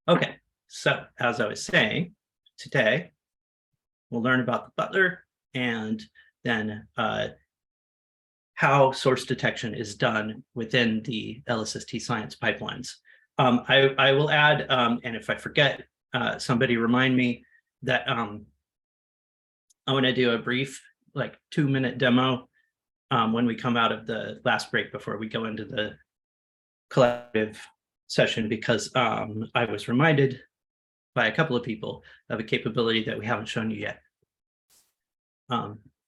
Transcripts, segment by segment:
Okay, so as I was saying, today we'll learn about the Butler and then how source detection is done within the LSST science pipelines. I will add, and if I forget, somebody remind me that I want to do a brief, like 2-minute demo when we come out of the last break before we go into the collective session, because I was reminded by a couple of people of a capability that we haven't shown you yet.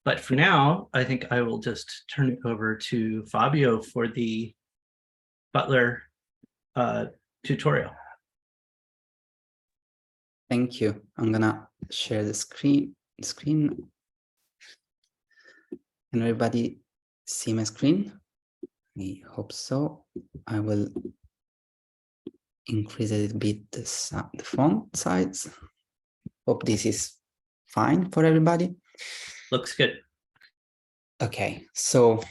But for now, I think I will just turn it over to Fabio for the Butler tutorial. Thank you. I'm gonna share the screen. Can everybody see my screen? I hope so. I will increase a little bit the font size. Hope this is fine for everybody. Looks good. Okay, so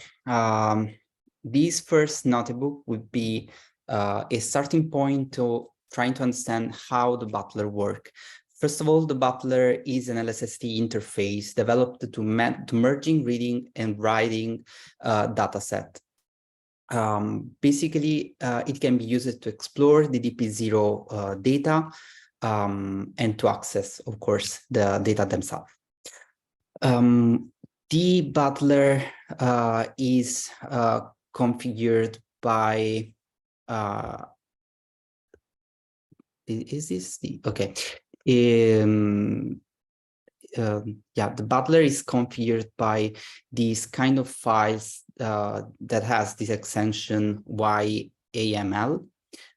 this first notebook would be a starting point to trying to understand how the Butler works. First of all, the Butler is an LSST interface developed to merging, reading, and writing data set. Basically, it can be used to explore the DP0 data and to access, of course, the data themselves. The Butler is configured by, is this the, okay. Yeah, the Butler is configured by these kind of files that has this extension YAML.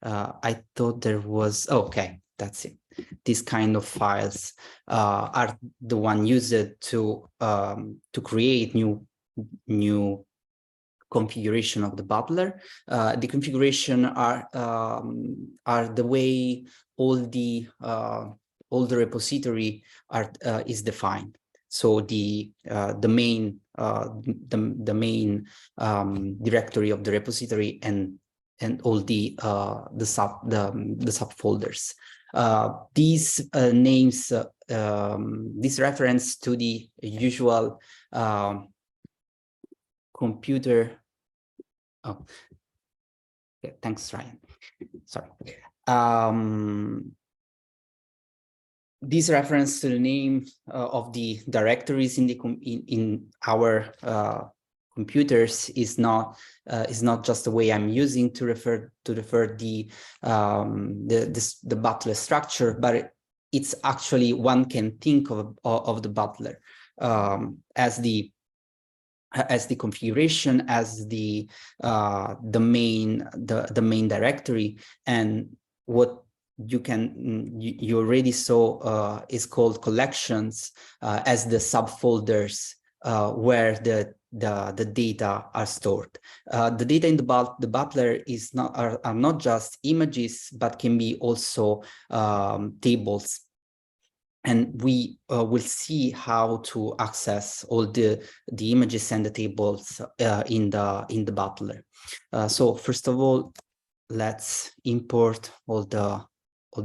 I thought there was, okay, that's it. These kind of files are the one used to create new configuration of the Butler. The configuration are the way all the repository is defined. So the main directory of the repository and all the subfolders. These names, this reference to the usual computer. Oh, yeah, thanks, Ryan. Sorry. This reference to the name of the directories in our computers is not just the way I'm using to refer the Butler structure, but it's actually one can think of the Butler as the configuration, as the main directory, and what you already saw is called collections as the subfolders where the data are stored. The data in the Butler are not just images, but can be also tables. And we will see how to access all the images and the tables in the Butler. So first of all, let's import all the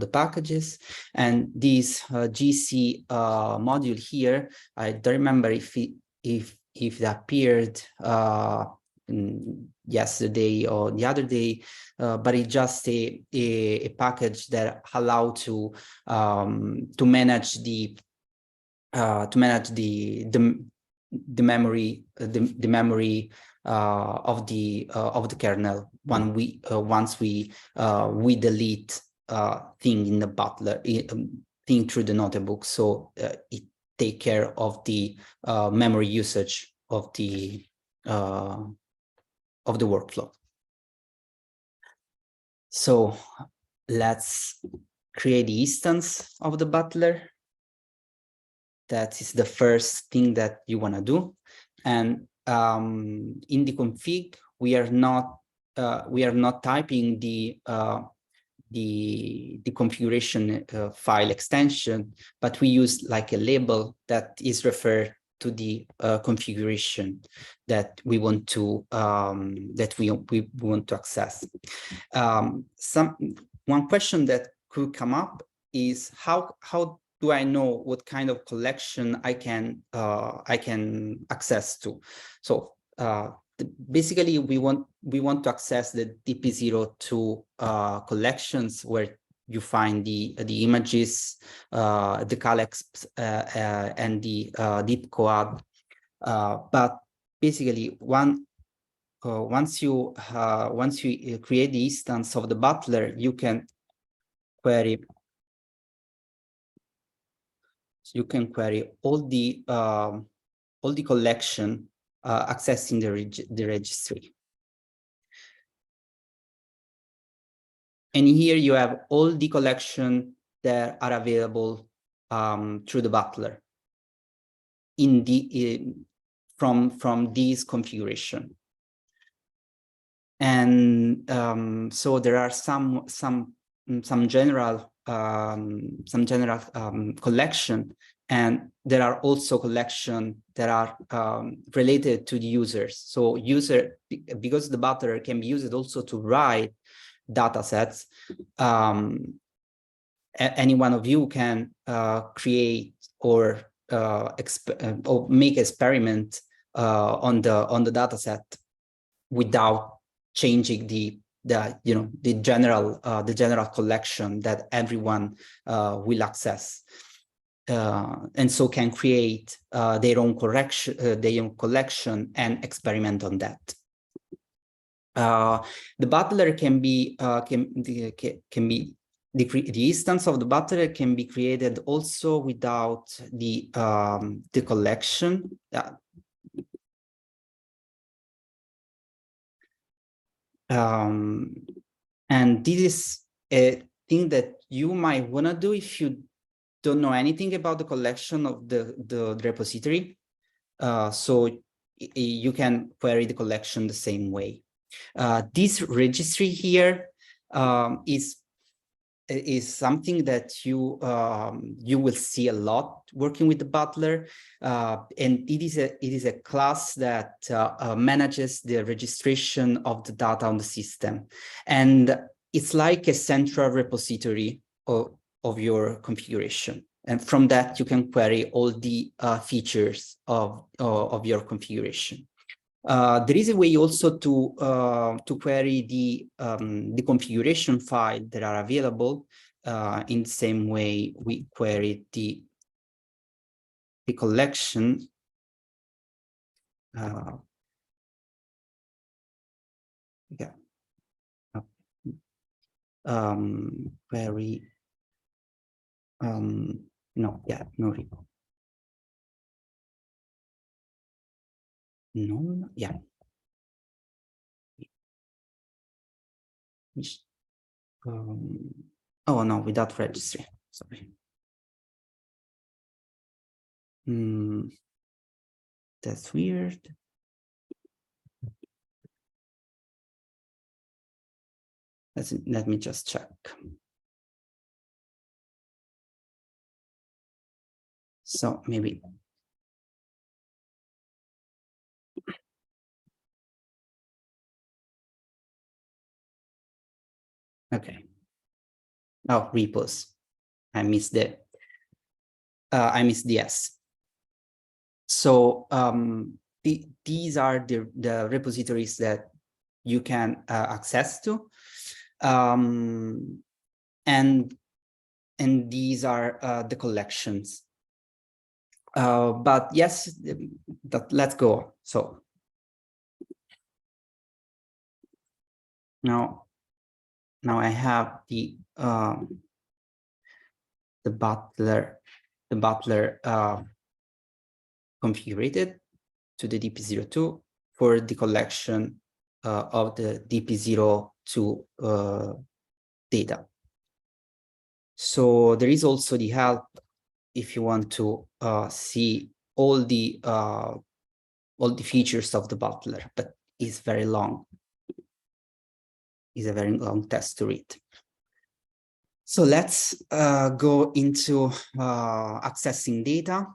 packages, and this GC module here, I don't remember if it appeared yesterday or the other day, but it's just a package that allow to manage the memory of the kernel once we delete thing in the Butler thing through the notebook, so it take care of the memory usage of the workflow. So let's create the instance of the Butler. That is the first thing that you want to do, and in the config we are not typing the configuration file extension, but we use like a label that is referred to the configuration that we want to access. One question that could come up is how do I know what kind of collection I can access to? So basically, we want to access the DP0.2 collections where you find the images, the calyx, and the deep coad. But basically, once you create the instance of the Butler, you can query. You can query all the collection accessing the registry. And here you have all the collection that are available through the Butler from this configuration. And so there are some general collection, and there are also collection that are related to the users. So because the Butler can be used also to write data sets, any one of you can create or make experiment on the data set without changing the general collection that everyone will access, and so can create their own collection and experiment on that. The Butler can be the instance of the Butler can be created also without the collection. And this is a thing that you might want to do if you don't know anything about the collection of the repository. So you can query the collection the same way. This registry here is something that you will see a lot working with the Butler, and it is a class that manages the registration of the data on the system, and it's like a central repository of your configuration. And from that, you can query all the features of your configuration. There is a way also to query the configuration file that are available in the same way we query the collection. Yeah. Query. No. Yeah. No repo. No. Yeah. Oh no, without registry. Sorry. That's weird. Let me just check. So maybe. Okay. Oh, repos. I missed the S. So these are the repositories that you can access to, and these are the collections. But yes, let's go. So now I have the Butler configured to the DP0.2 for the collection of the DP0.2 data. So there is also the help if you want to see all the features of the Butler, but it's very long. It's a very long test to read. So let's go into accessing data.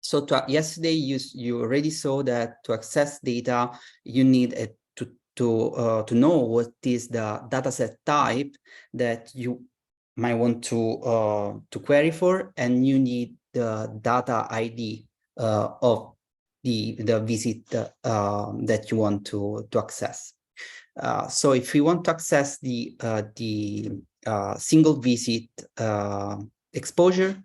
So yesterday you already saw that to access data, you need to know what is the dataset type that you might want to query for, and you need the data ID of the visit that you want to access. So if we want to access the single visit exposure,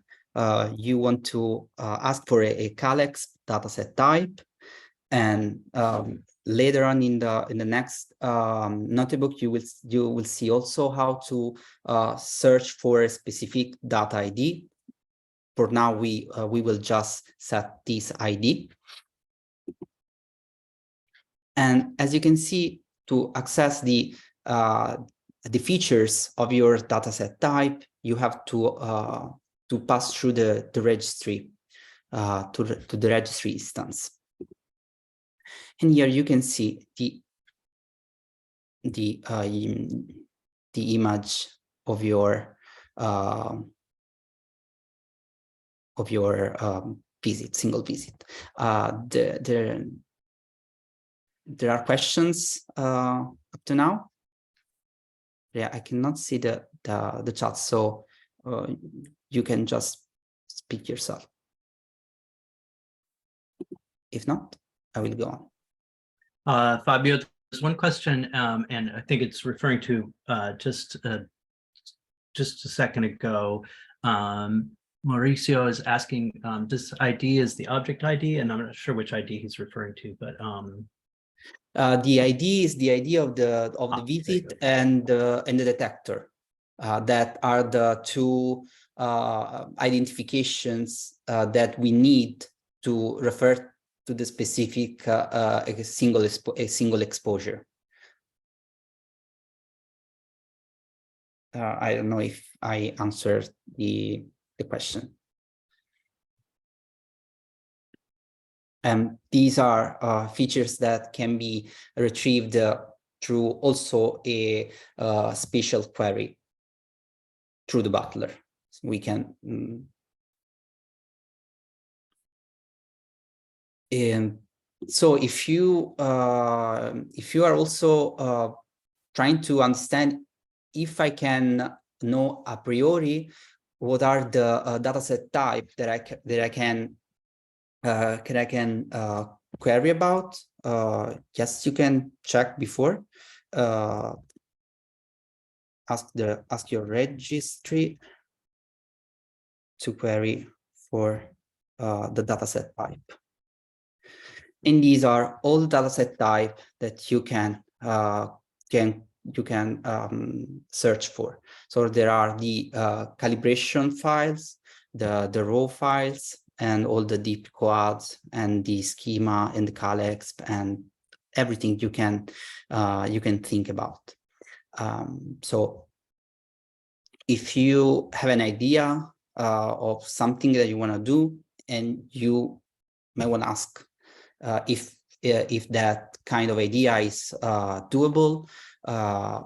you want to ask for a CalEx dataset type, and later on in the next notebook, you will see also how to search for a specific data ID. For now, we will just set this ID. And as you can see, to access the features of your dataset type, you have to pass through the registry to the registry instance. And here you can see the image of your visit, single visit. There are questions up to now. Yeah, I cannot see the chat, so you can just speak yourself. If not, I will go on. Fabio, there's one question, and I think it's referring to just a second ago. Mauricio is asking, this ID is the object ID, and I'm not sure which ID he's referring to, but the ID is the ID of the visit and the detector. That are the two identifications that we need to refer to the specific single exposure. I don't know if I answered the question. And these are features that can be retrieved through also a spatial query through the Butler. So we can so if you are also trying to understand if I can know a priori what are the dataset type that I can query about, yes, you can check before. Ask your registry to query for the dataset type. And these are all the dataset type that you can search for. So there are the calibration files, the raw files, and all the deep coads and the schema and the CalEx and everything you can think about. So if you have an idea of something that you want to do, and you may want to ask if that kind of idea is doable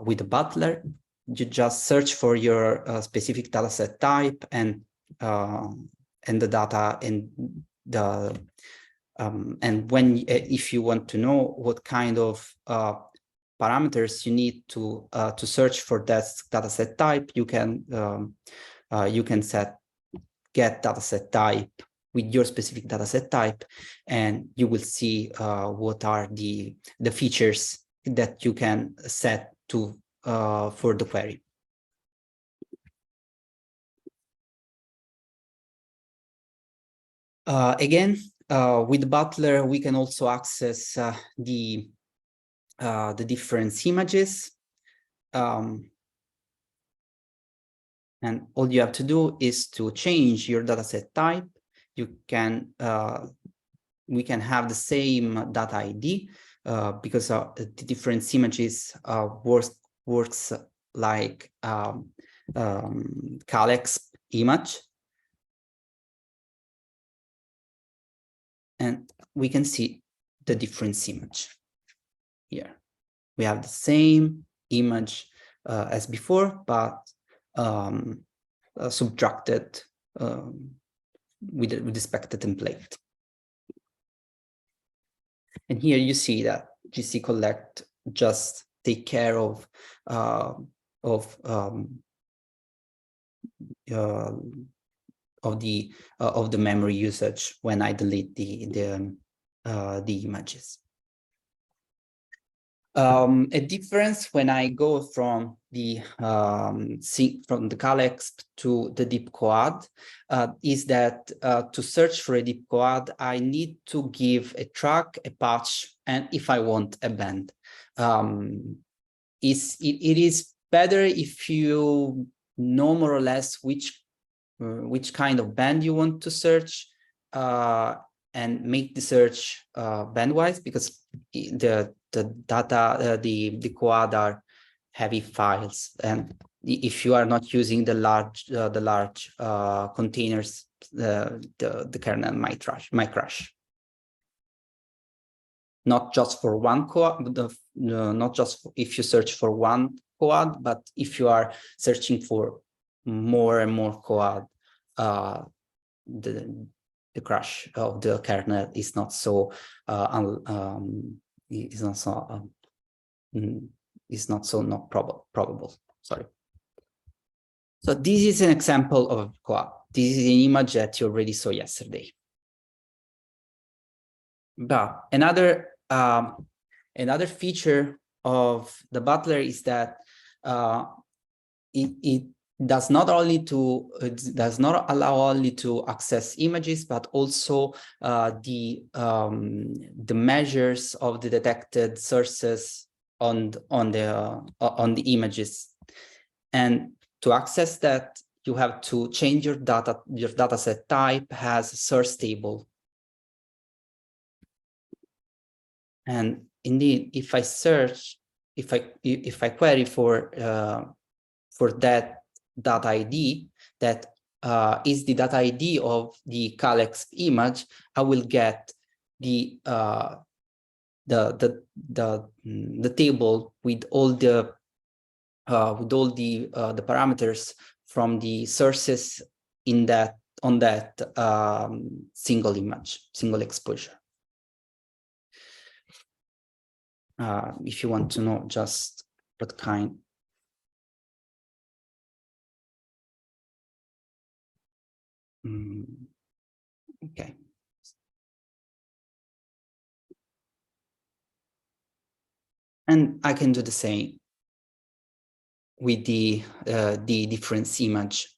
with the Butler, you just search for your specific dataset type and the data and the and when if you want to know what kind of parameters you need to search for that dataset type, you can set get dataset type with your specific dataset type, and you will see what are the features that you can set to for the query. Again, with Butler, we can also access the different images. And all you have to do is to change your dataset type. You can we can have the same data ID because the different images works like CalEx image. And we can see the different image here. We have the same image as before, but subtracted with respect to template. And here you see that GC Collect just take care of of the memory usage when I delete the images. A difference when I go from the CalExp to the deep coad is that to search for a deep coad, I need to give a track, a patch, and if I want a band. It is better if you know more or less which kind of band you want to search and make the search bandwise, because the data, the quad are heavy files, and if you are not using the large containers, the kernel might crash. Not just for one quad, not just if you search for one quad, but if you are searching for more and more quad, the crash of the kernel is not so not probable. Sorry. So this is an example of a quad. This is an image that you already saw yesterday. But another feature of the Butler is that it does not allow only to access images, but also the measures of the detected sources on the images. And to access that, you have to change your dataset type as source table. And indeed, if I search, if I query for that data ID, that is the data ID of the CalExp image, I will get the table with all the parameters from the sources on that single image, single exposure. If you want to know just what kind. Okay. And I can do the same with the difference image.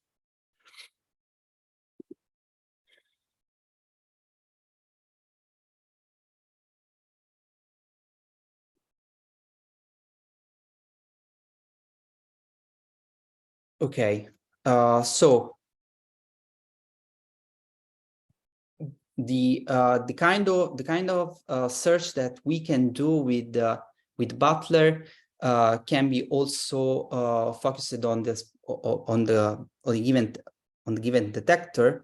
Okay, so the kind of search that we can do with Butler can be also focused on this on the given detector,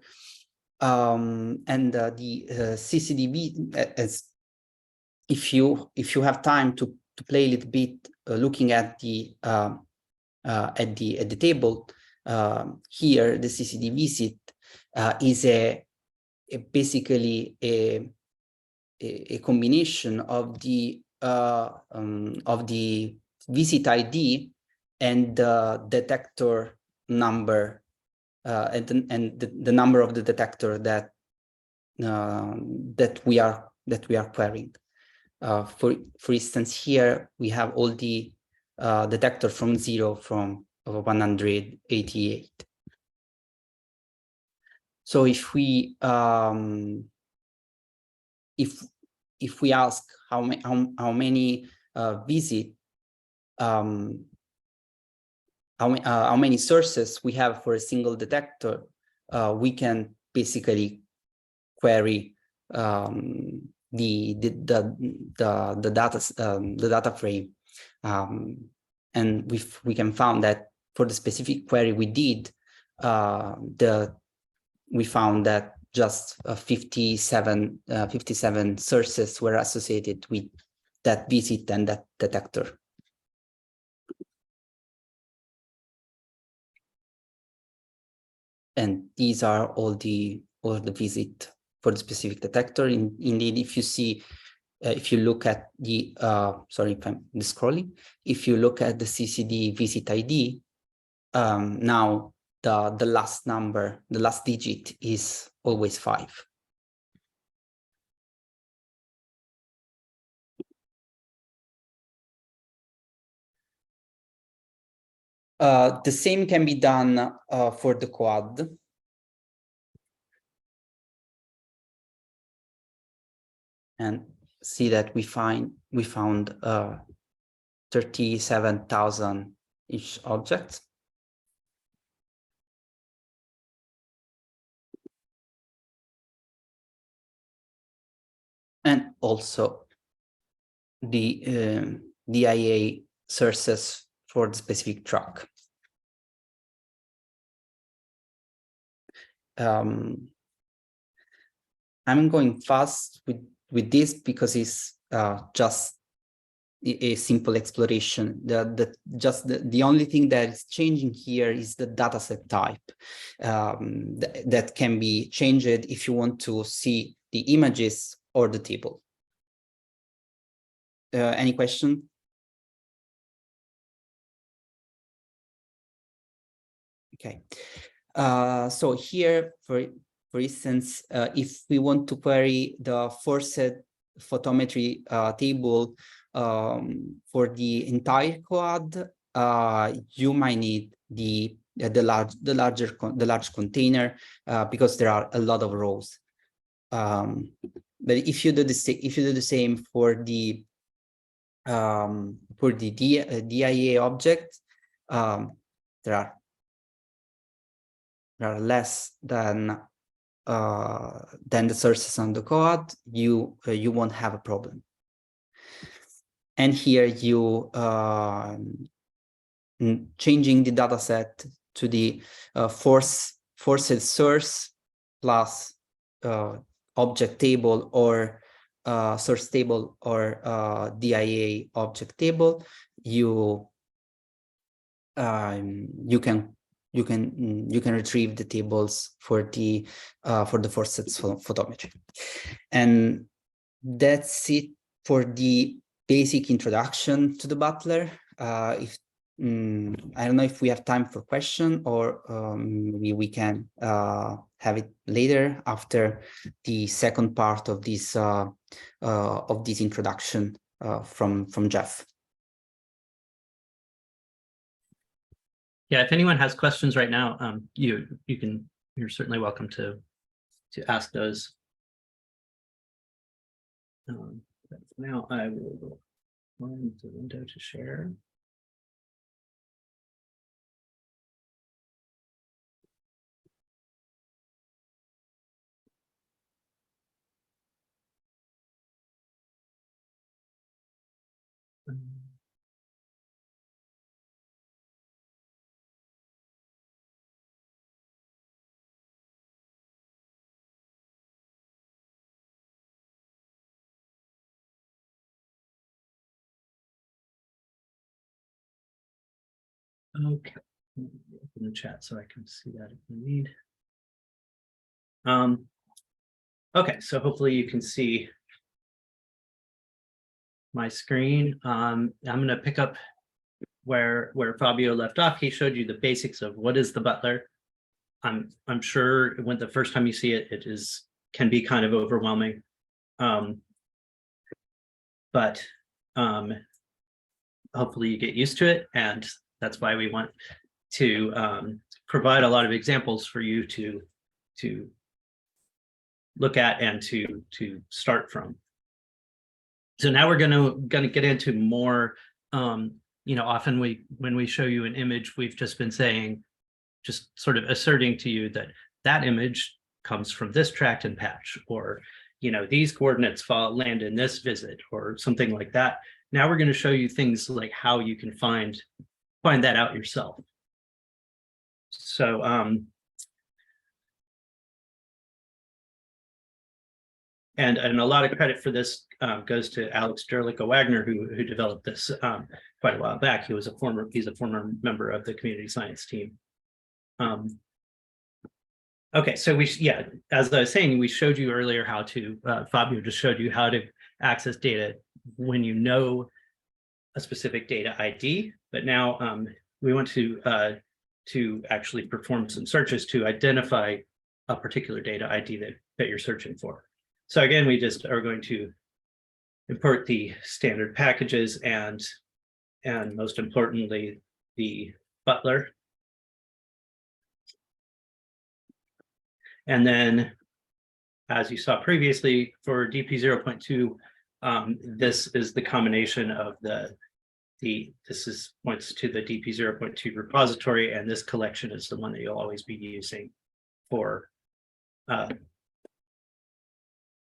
and the CCDV, as if you have time to play a little bit looking at the table here, the CCD visit is basically a combination of the visit ID and the detector number, and the number of the detector that we are querying. For instance, here we have all the detector from 0 from 188. So if we ask how many visit, how many sources we have for a single detector, we can basically query the data frame, and we can found that for the specific query we did, we found that just 57 sources were associated with that visit and that detector. And these are all the visit for the specific detector. Indeed, if you see, if you look at the sorry if I'm scrolling, if you look at the CCD visit ID, now the last number, the last digit is always 5. The same can be done for the quad. And see that we found 37,000 each object. And also the DIA sources for the specific track. I'm going fast with this because it's just a simple exploration. The only thing that is changing here is the dataset type that can be changed if you want to see the images or the table. Any question? Okay. So here, for instance, if we want to query the forced photometry table for the entire quad, you might need the large container because there are a lot of rows. But if you do the same for the DIA object, there are less than the sources on the code. You won't have a problem. And here you changing the data set to the forced source plus object table or source table or DIA object table. You can retrieve the tables for the forced photometry. And that's it for the basic introduction to the Butler. I don't know if we have time for question, or we can have it later after the second part of this introduction from Jeff. Yeah, if anyone has questions right now, you're certainly welcome to ask those. Now I will find the window to share. Okay, open the chat so I can see that if you need. Okay, so hopefully you can see my screen. I'm going to pick up where Fabio left off. He showed you the basics of what is the Butler. I'm sure when the first time you see it, can be kind of overwhelming. But hopefully you get used to it, and that's why we want to provide a lot of examples for you to look at and to start from. So now we're going to get into more. Often when we show you an image, we've just been saying, just sort of asserting to you that image comes from this tract and patch, or these coordinates land in this visit, or something like that. Now we're going to show you things like how you can find that out yourself. So and a lot of credit for this goes to Alex Jerlica-Wagner, who developed this quite a while back. He's a former member of the community science team. Okay, so as I was saying, we showed you earlier how to, Fabio just showed you how to access data when you know a specific data ID, but now we want to to actually perform some searches to identify a particular data ID that you're searching for. So again, we just are going to import the standard packages and most importantly, the Butler. And then, as you saw previously, for DP0.2, this is the combination of points to the DP0.2 repository, and this collection is the one that you'll always be using for the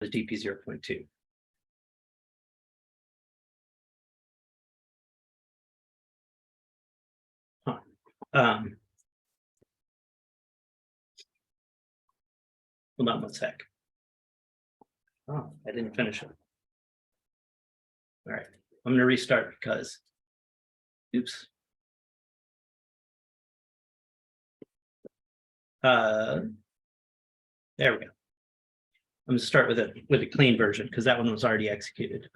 DP0.2. Hold on one sec. Oh, I didn't finish it. All right, I'm going to restart because, oops. There we go. I'm going to start with a clean version because that one was already executed.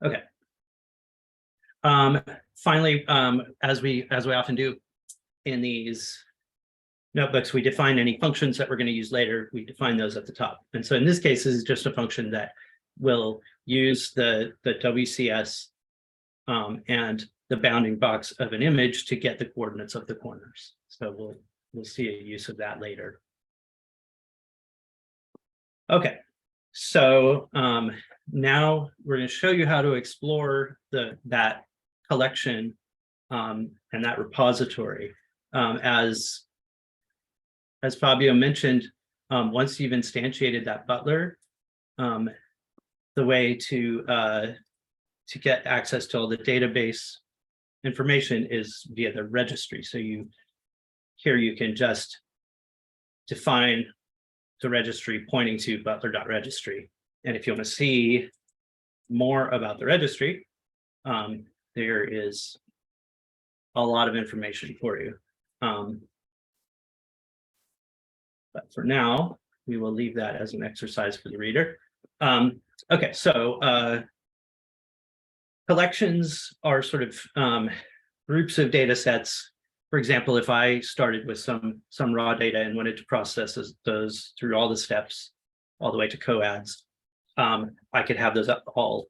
Okay. Finally, as we often do in these notebooks, we define any functions that we're going to use later. We define those at the top. And so in this case, this is just a function that will use the WCS and the bounding box of an image to get the coordinates of the corners. So we'll see a use of that later. Okay, so now we're going to show you how to explore that collection and that repository. As Fabio mentioned, once you've instantiated that Butler, the way to get access to all the database information is via the registry. So here you can just define the registry pointing to butler.registry. And if you want to see more about the registry, there is a lot of information for you. But for now, we will leave that as an exercise for the reader. Okay, so collections are sort of groups of data sets. For example, if I started with some raw data and wanted to process those through all the steps, all the way to coads, I could have those all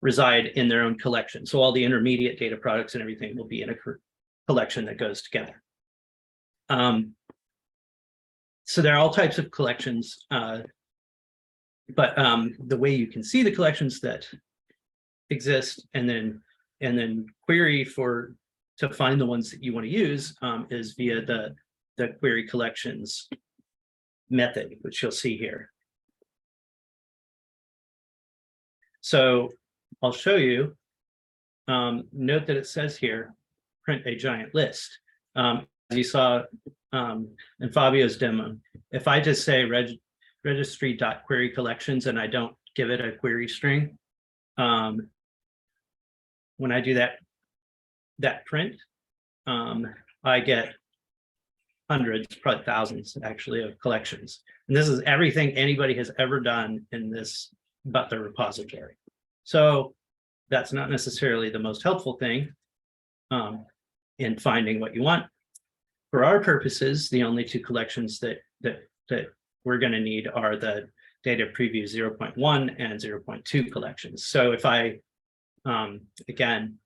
reside in their own collection. So all the intermediate data products and everything will be in a collection that goes together. So there are all types of collections, but the way you can see the collections that exist and then query to find the ones that you want to use is via the query collections method, which you'll see here. So I'll show you. Note that it says here, print a giant list. As you saw in Fabio's demo, if I just say registry.query collections and I don't give it a query string, when I do that print, I get hundreds, probably thousands actually, of collections. And this is everything anybody has ever done in this Butler repository. So that's not necessarily the most helpful thing in finding what you want. For our purposes, the only two collections that we're going to need are the data preview 0.1 and 0.2 collections. So if I, again,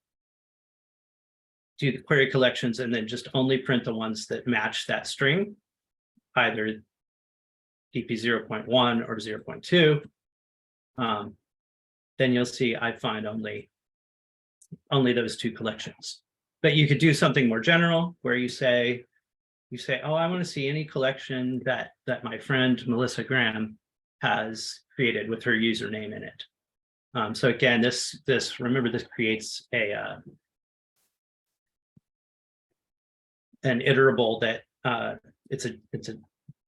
do the query collections and then just only print the ones that match that string, either DP 0.1 or 0.2, then you'll see I find only those two collections. But you could do something more general where you say, oh, I want to see any collection that my friend Melissa Graham has created with her username in it. So again, remember, this creates an iterable that it's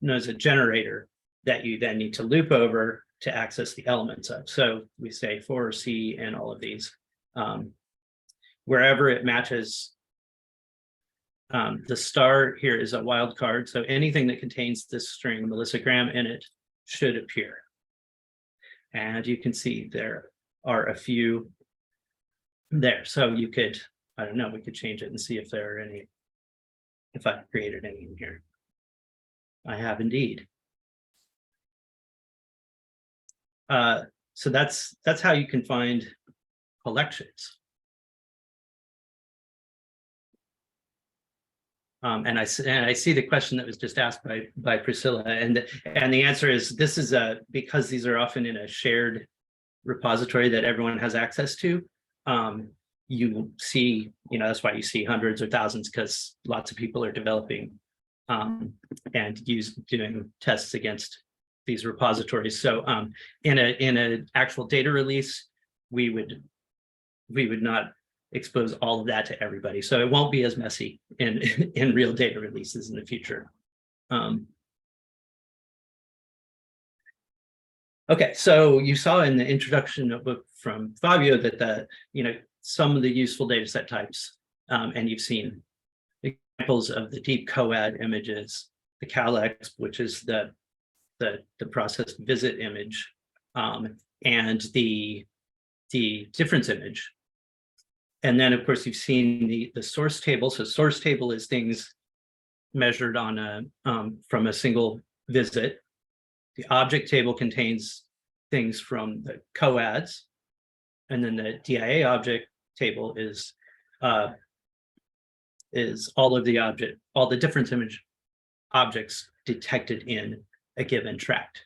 known as a generator that you then need to loop over to access the elements of. So we say for C and all of these, wherever it matches. The star here is a wildcard, so anything that contains this string Melissa Graham in it should appear. And you can see there are a few there. So you could I don't know, we could change it and see if there are any, if I've created any in here. I have indeed. So that's how you can find collections. And I see the question that was just asked by Priscilla, and the answer is this is because these are often in a shared repository that everyone has access to. You see, that's why you see hundreds or thousands, because lots of people are developing and doing tests against these repositories. So in an actual data release, we would not expose all of that to everybody. So it won't be as messy in real data releases in the future. Okay, so you saw in the introduction notebook from Fabio that some of the useful data set types, and you've seen examples of the deep coad images, the CalX, which is the processed visit image, and the difference image. And then, of course, you've seen the source table. So source table is things measured on from a single visit. The object table contains things from the coads, and then the DIA object table is all of the difference image objects detected in a given tract.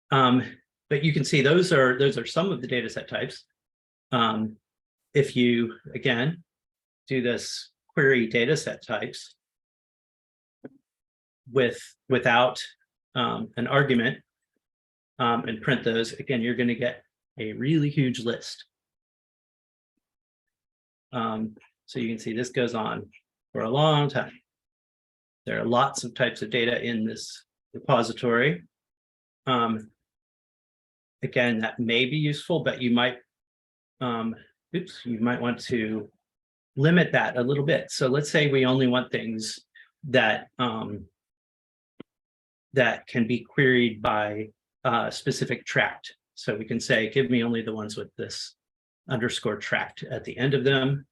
But you can see those are some of the data set types. If you, again, do this query data set types without an argument and print those, again, you're going to get a really huge list. So you can see this goes on for a long time. There are lots of types of data in this repository. Again, that may be useful, but you might want to limit that a little bit. So let's say we only want things that that can be queried by a specific tract. So we can say, give me only the ones with this underscore tract at the end of them.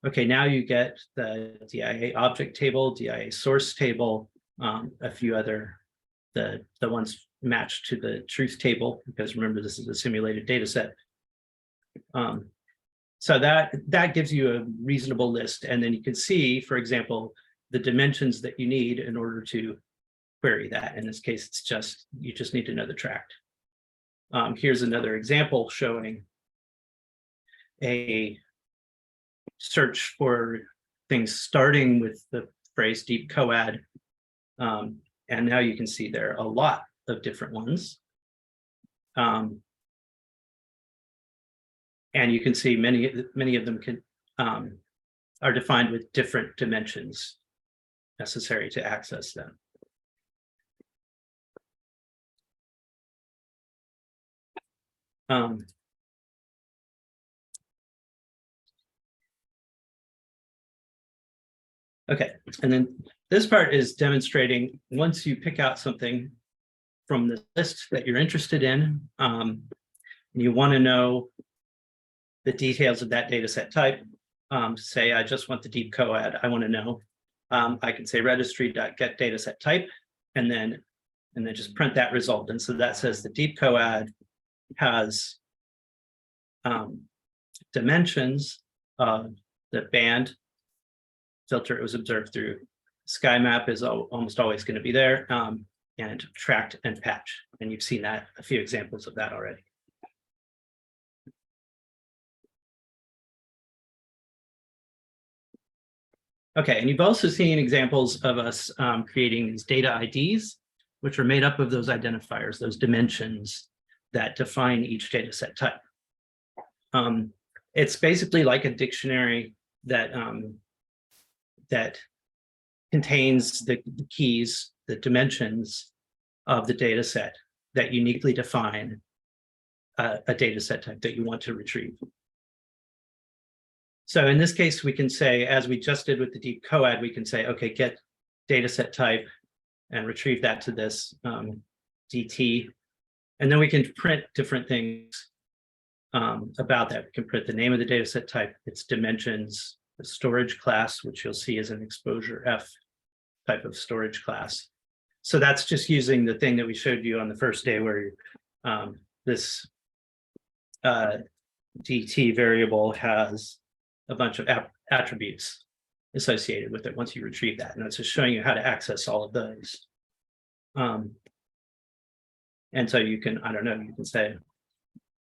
Okay, now you get the DIA object table, DIA source table, a few other, the ones matched to the truth table, because remember, this is a simulated data set. So that gives you a reasonable list. And then you can see, for example, the dimensions that you need in order to query that. In this case, you just need to know the tract. Here's another example showing a search for things starting with the phrase deep coad. And now you can see there are a lot of different ones. And you can see many of them are defined with different dimensions necessary to access them. Okay, and then this part is demonstrating once you pick out something from the list that you're interested in, and you want to know the details of that data set type. Say I just want the deep coad, I want to know. I can say registry.get dataset type, and then just print that result. And so that says the deep coad has dimensions of the band filter it was observed through. Sky map is almost always going to be there, and tract and patch. And you've seen that, a few examples of that already. Okay, and you've also seen examples of us creating these data IDs, which are made up of those identifiers, those dimensions that define each data set type. It's basically like a dictionary that that contains the keys, the dimensions of the data set that uniquely define a data set type that you want to retrieve. So in this case, we can say, as we just did with the deep coad, we can say, okay, get data set type and retrieve that to this DT. And then we can print different things about that. We can print the name of the data set type, its dimensions, the storage class, which you'll see is an exposure F type of storage class. So that's just using the thing that we showed you on the first day where this DT variable has a bunch of attributes associated with it once you retrieve that. And that's just showing you how to access all of those. And so you can, I don't know, you can say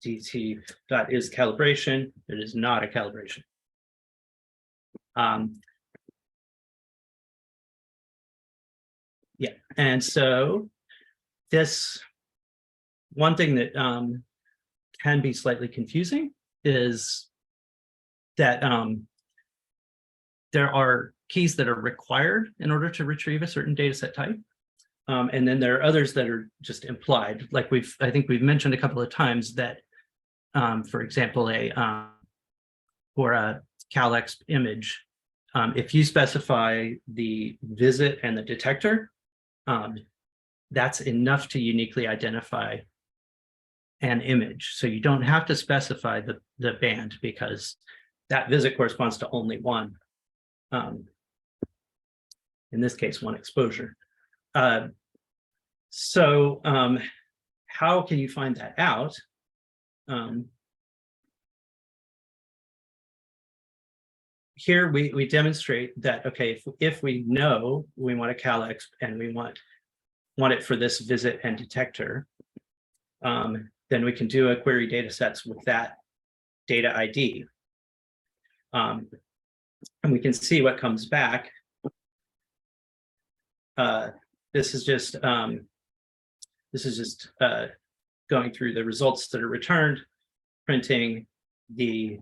DT.is calibration. It is not a calibration. Yeah, and so this one thing that can be slightly confusing is that there are keys that are required in order to retrieve a certain data set type. And then there are others that are just implied. Like I think we've mentioned a couple of times that, for example, for a CalEx image, if you specify the visit and the detector, that's enough to uniquely identify an image. So you don't have to specify the band because that visit corresponds to only one. In this case, one exposure. So how can you find that out? Here we demonstrate that, okay, if we know we want a CalEx and we want it for this visit and detector, then we can do a query data sets with that data ID. And we can see what comes back. This is just going through the results that are returned, printing the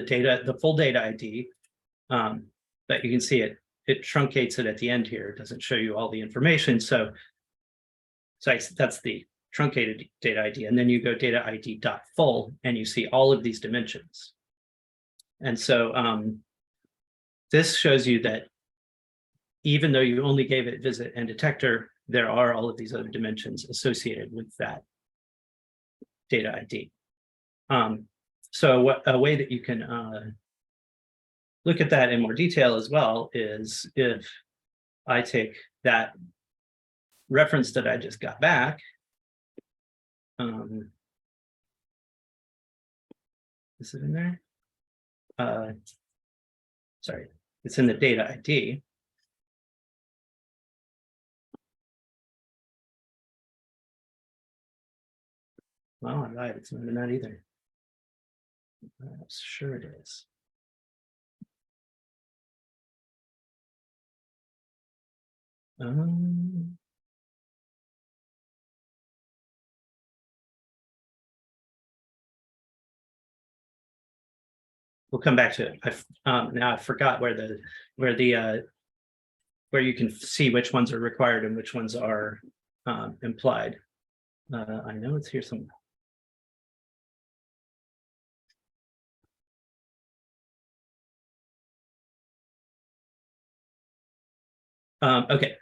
data, the full data ID. But you can see it truncates it at the end here. It doesn't show you all the information. So that's the truncated data ID. And then you go data ID dot full and you see all of these dimensions. And so this shows you that even though you only gave it visit and detector, there are all of these other dimensions associated with that data ID. So a way that you can look at that in more detail as well is if I take that reference that I just got back, is it in there? Sorry, it's in the data ID. Well, I'm right, it's not in that either. I'm sure it is. We'll come back to it. Now I forgot where you can see which ones are required and which ones are implied. I know it's here somewhere. Okay,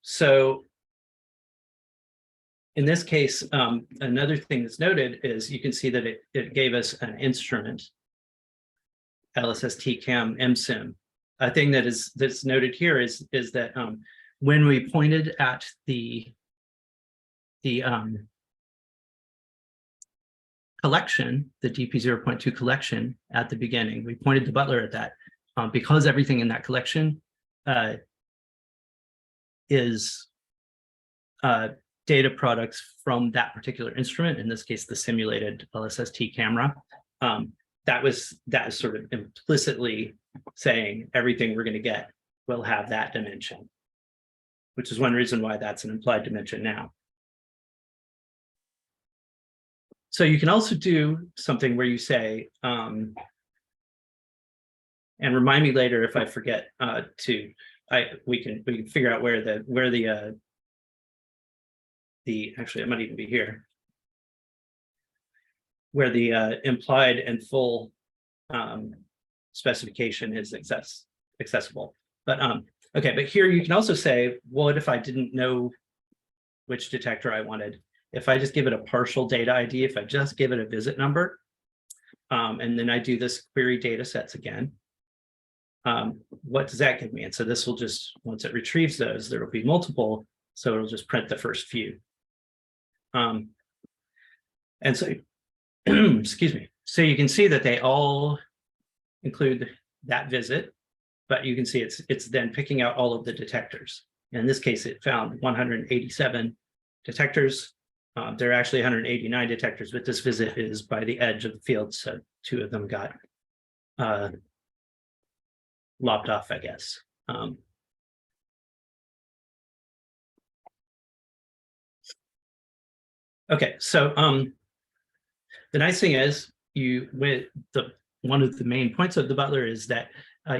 so in this case, another thing that's noted is you can see that it gave us an instrument, LSST cam MSIM. A thing that's noted here is that when we pointed at the collection, the DP0.2 collection at the beginning, we pointed the Butler at that because everything in that collection is data products from that particular instrument, in this case, the simulated LSST camera. That is sort of implicitly saying everything we're going to get will have that dimension, which is one reason why that's an implied dimension now. So you can also do something where you say, and remind me later if I forget we can figure out where the actually it might even be here, where the implied and full specification is accessible. But okay, but here you can also say, what if I didn't know which detector I wanted? if I just give it a partial data ID, if I just give it a visit number, and then I do this query data sets again, what does that give me? And so this will just, once it retrieves those, there will be multiple, so it'll just print the first few. And so, excuse me. So you can see that they all include that visit, but you can see it's then picking out all of the detectors. In this case, it found 187 detectors. There are actually 189 detectors, but this visit is by the edge of the field, so 2 of them got lopped off, I guess. Okay, so the nice thing is one of the main points of the Butler is that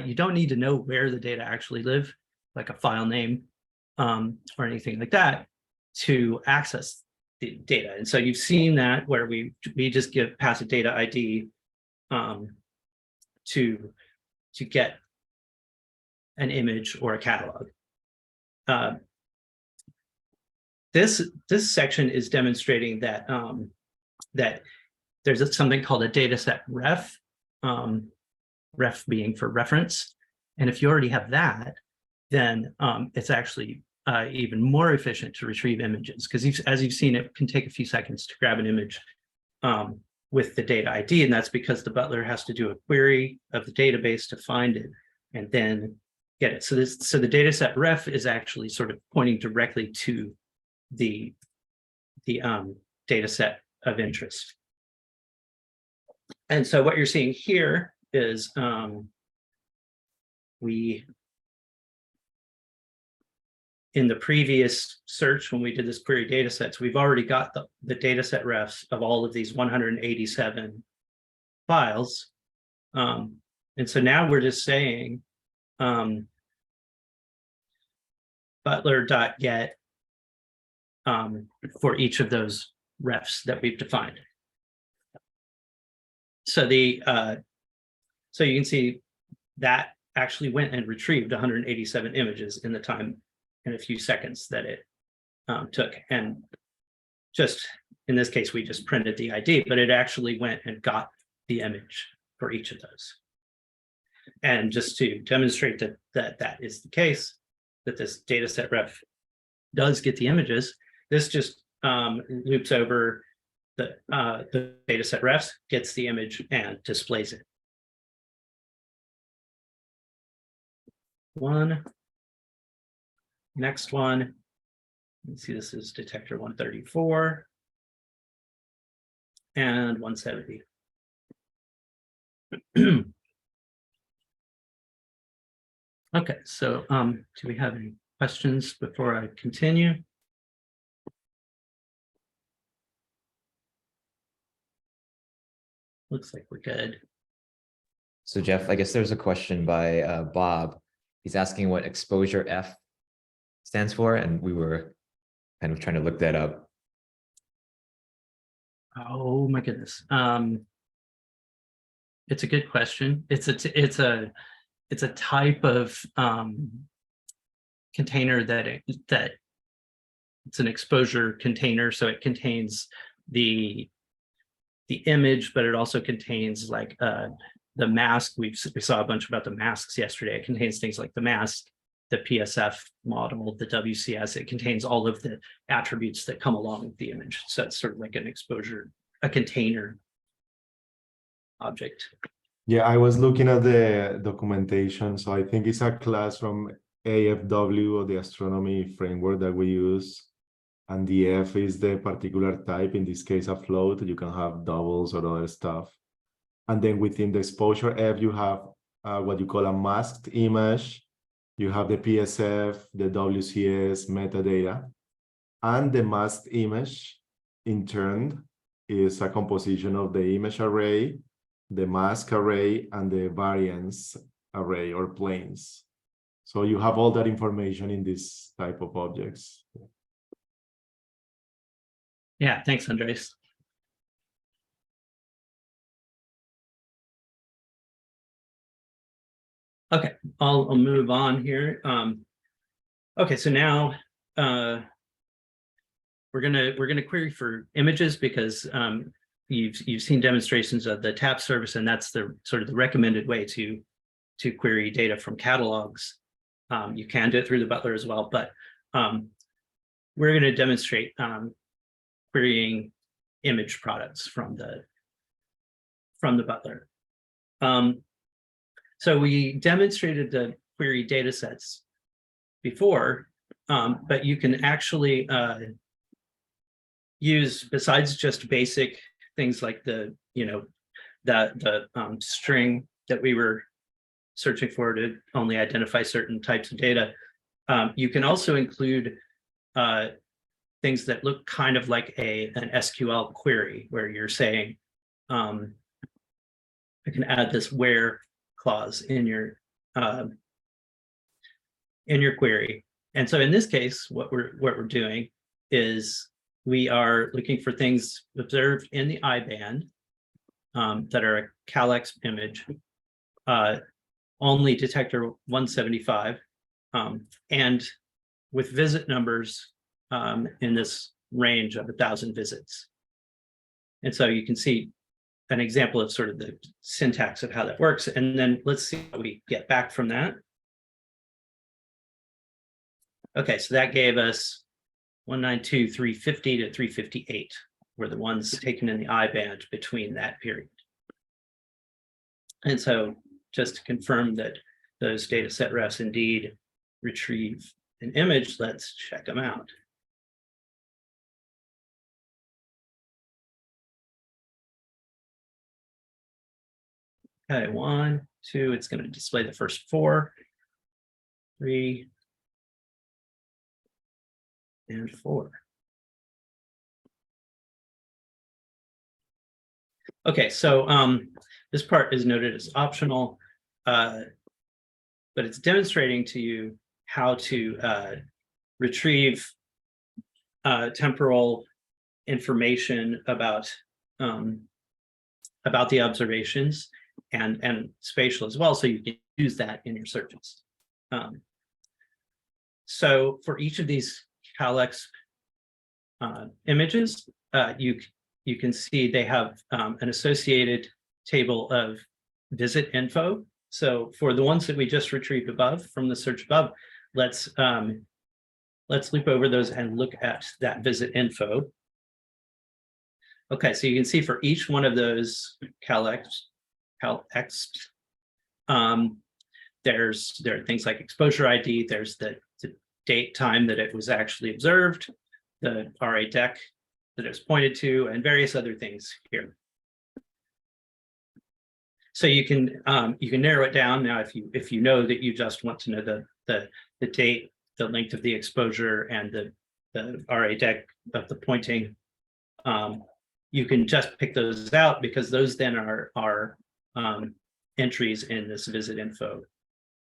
you don't need to know where the data actually live, like a file name or anything like that, to access the data. And so you've seen that where we just pass a data ID to get an image or a catalog. This section is demonstrating that that there's something called a dataset ref, ref being for reference. And if you already have that, then it's actually even more efficient to retrieve images, because as you've seen, it can take a few seconds to grab an image with the data ID, and that's because the Butler has to do a query of the database to find it and then get it. So the dataset ref is actually sort of pointing directly to the data set of interest. And so what you're seeing here is in the previous search, when we did this query data sets, we've already got the data set refs of all of these 187 files. And so now we're just saying butler.get for each of those refs that we've defined. So so you can see that actually went and retrieved 187 images in the time in a few seconds that it took. And just in this case, we just printed the ID, but it actually went and got the image for each of those. And just to demonstrate that is the case, that this dataset ref does get the images, this just loops over the dataset refs, gets the image, and displays it. Next one, you see this is detector 134 and 170. Okay, so do we have any questions before I continue? Looks like we're good. So Jeff, I guess there's a question by Bob. He's asking what exposure F stands for, and we were kind of trying to look that up. Oh my goodness. It's a good question. It's a type of container that it's an exposure container, so it contains the image, but it also contains like the mask. We saw a bunch about the masks yesterday. It contains things like the mask, the PSF model, the WCS. It contains all of the attributes that come along with the image. So it's sort of like an exposure, a container object. Yeah, I was looking at the documentation. So I think it's a class from AFW, or the astronomy framework that we use. And the F is the particular type, in this case, a float. You can have doubles or other stuff. And then within the exposure F, you have what you call a masked image. You have the PSF, the WCS, metadata. And the masked image, in turn, is a composition of the image array, the mask array, and the variance array or planes. So you have all that information in this type of objects. Yeah, thanks, Andres. Okay, I'll move on here. Okay, so now we're gonna query for images because you've seen demonstrations of the TAP service, and that's the sort of the recommended way to query data from catalogs. You can do it through the Butler as well, but we're going to demonstrate querying image products from the Butler. So we demonstrated the query data sets before, but you can actually use, besides just basic things like the string that we were searching for to only identify certain types of data. You can also include things that look kind of like an SQL query, where you're saying, I can add this where clause in your query. And so in this case, what we're doing is we are looking for things observed in the I band that are a CalX image, only detector 175, and with visit numbers in this range of 1,000 visits. And so you can see an example of sort of the syntax of how that works. And then let's see what we get back from that. Okay, so that gave us 192, 350 to 358 were the ones taken in the I band between that period. And so just to confirm that those data set refs indeed retrieve an image, let's check them out. Okay, 1, 2, it's going to display the first 4, 3, and 4. Okay, so this part is noted as optional, but it's demonstrating to you how to retrieve temporal information about the observations and spatial as well, so you can use that in your searches. So for each of these CalX images, you can see they have an associated table of visit info. So for the ones that we just retrieved above from the search above, let's loop over those and look at that visit info. Okay, so you can see for each one of those CalX, there are things like exposure ID, there's the date, time that it was actually observed, the RA deck that it's pointed to, and various other things here. So you can narrow it down now if you know that you just want to know the date, the length of the exposure, and the RA deck of the pointing. You can just pick those out because those then are entries in this visit info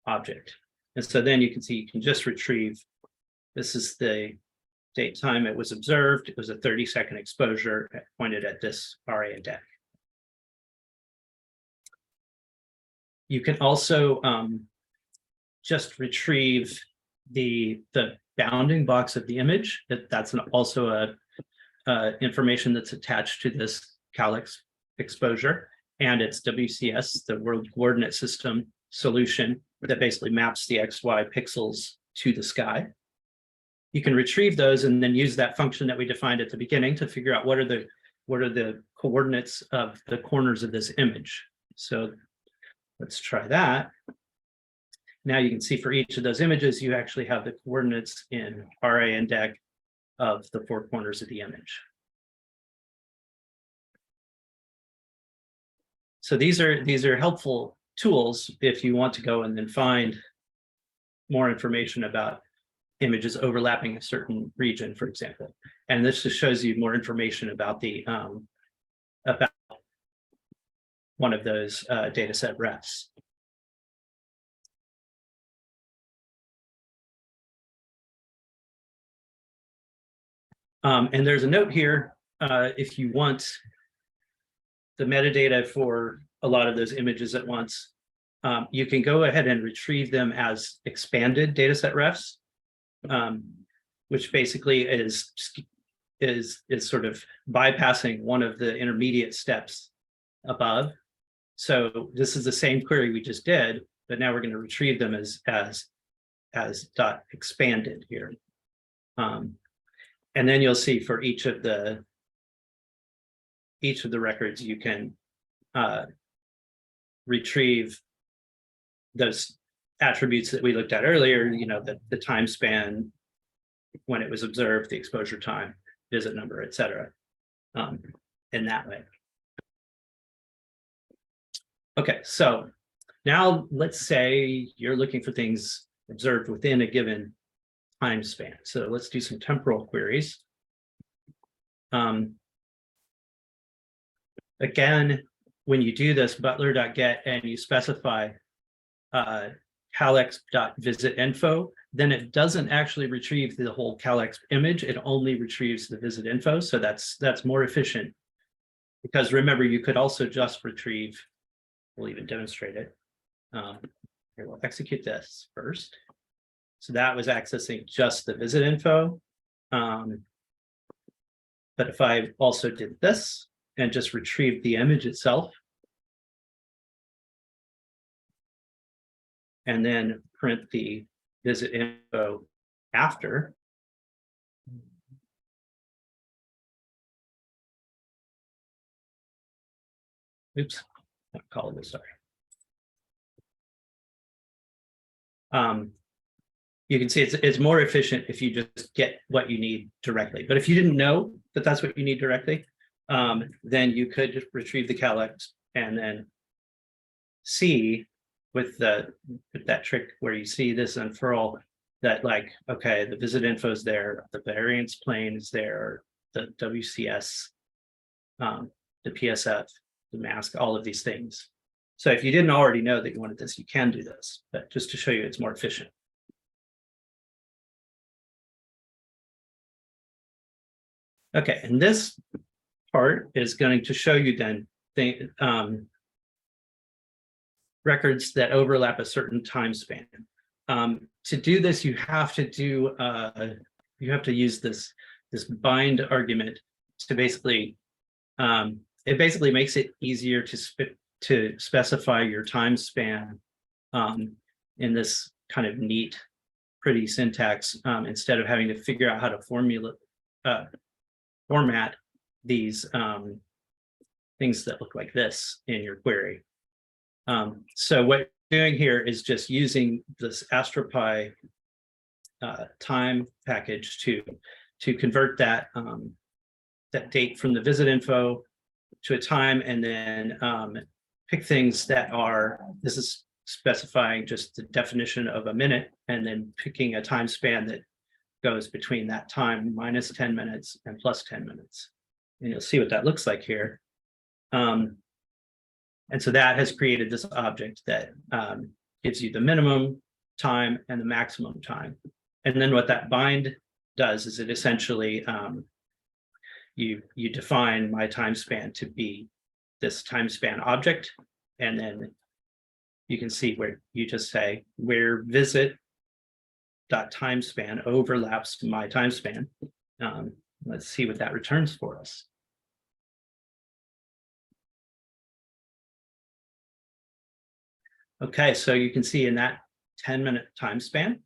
object. And so then you can see you can just retrieve, this is the date time it was observed. It was a 30-second exposure pointed at this RA deck. You can also just retrieve the bounding box of the image. That's also information that's attached to this CalX exposure, and it's WCS, the World Coordinate System solution that basically maps the XY pixels to the sky. You can retrieve those and then use that function that we defined at the beginning to figure out what are the coordinates of the corners of this image. So let's try that. Now you can see for each of those images, you actually have the coordinates in RA and DEC of the 4 corners of the image. So these are helpful tools if you want to go and then find more information about images overlapping a certain region, for example. And this just shows you more information about about one of those data set refs. And there's a note here, if you want the metadata for a lot of those images at once, you can go ahead and retrieve them as expanded dataset refs, which basically is is sort of bypassing one of the intermediate steps above. So this is the same query we just did, but now we're going to retrieve them as dot expanded here. And then you'll see for each of the records, you can retrieve those attributes that we looked at earlier, you know, the time span, when it was observed, the exposure time, visit number, et cetera, in that way. Okay, so now let's say you're looking for things observed within a given time span. So let's do some temporal queries. Again, when you do this butler.get and you specify calyx.visitInfo, then it doesn't actually retrieve the whole calyx image. It only retrieves the visit info. So that's more efficient, because remember, you could also just retrieve, we'll even demonstrate it. Here, we'll execute this first. So that was accessing just the visit info. But if I also did this and just retrieved the image itself, and then print the visit info after, oops, I'll call it this, sorry. You can see it's more efficient if you just get what you need directly. But if you didn't know that that's what you need directly, then you could just retrieve the calyx and then see with that trick where you see this unfurl that, like, okay, the visit info is there, the variance plane is there, the WCS, the PSF, the mask, all of these things. So if you didn't already know that you wanted this, you can do this, but just to show you it's more efficient. Okay, and this part is going to show you then records that overlap a certain time span. To do this, you have to use this bind argument to basically, it basically makes it easier to specify your time span in this kind of neat, pretty syntax, instead of having to figure out how to format these things that look like this in your query. So what you're doing here is just using this AstroPy time package to convert that that date from the visit info to a time, and then pick things that are, this is specifying just the definition of a minute, and then picking a time span that goes between that time minus 10 minutes and plus 10 minutes. And you'll see what that looks like here. And so that has created this object that gives you the minimum time and the maximum time. And then what that bind does is it essentially, you define my time span to be this time span object. And then you can see where you just say where visit dot time span overlaps my time span. Let's see what that returns for us. Okay, so you can see in that 10-minute time span,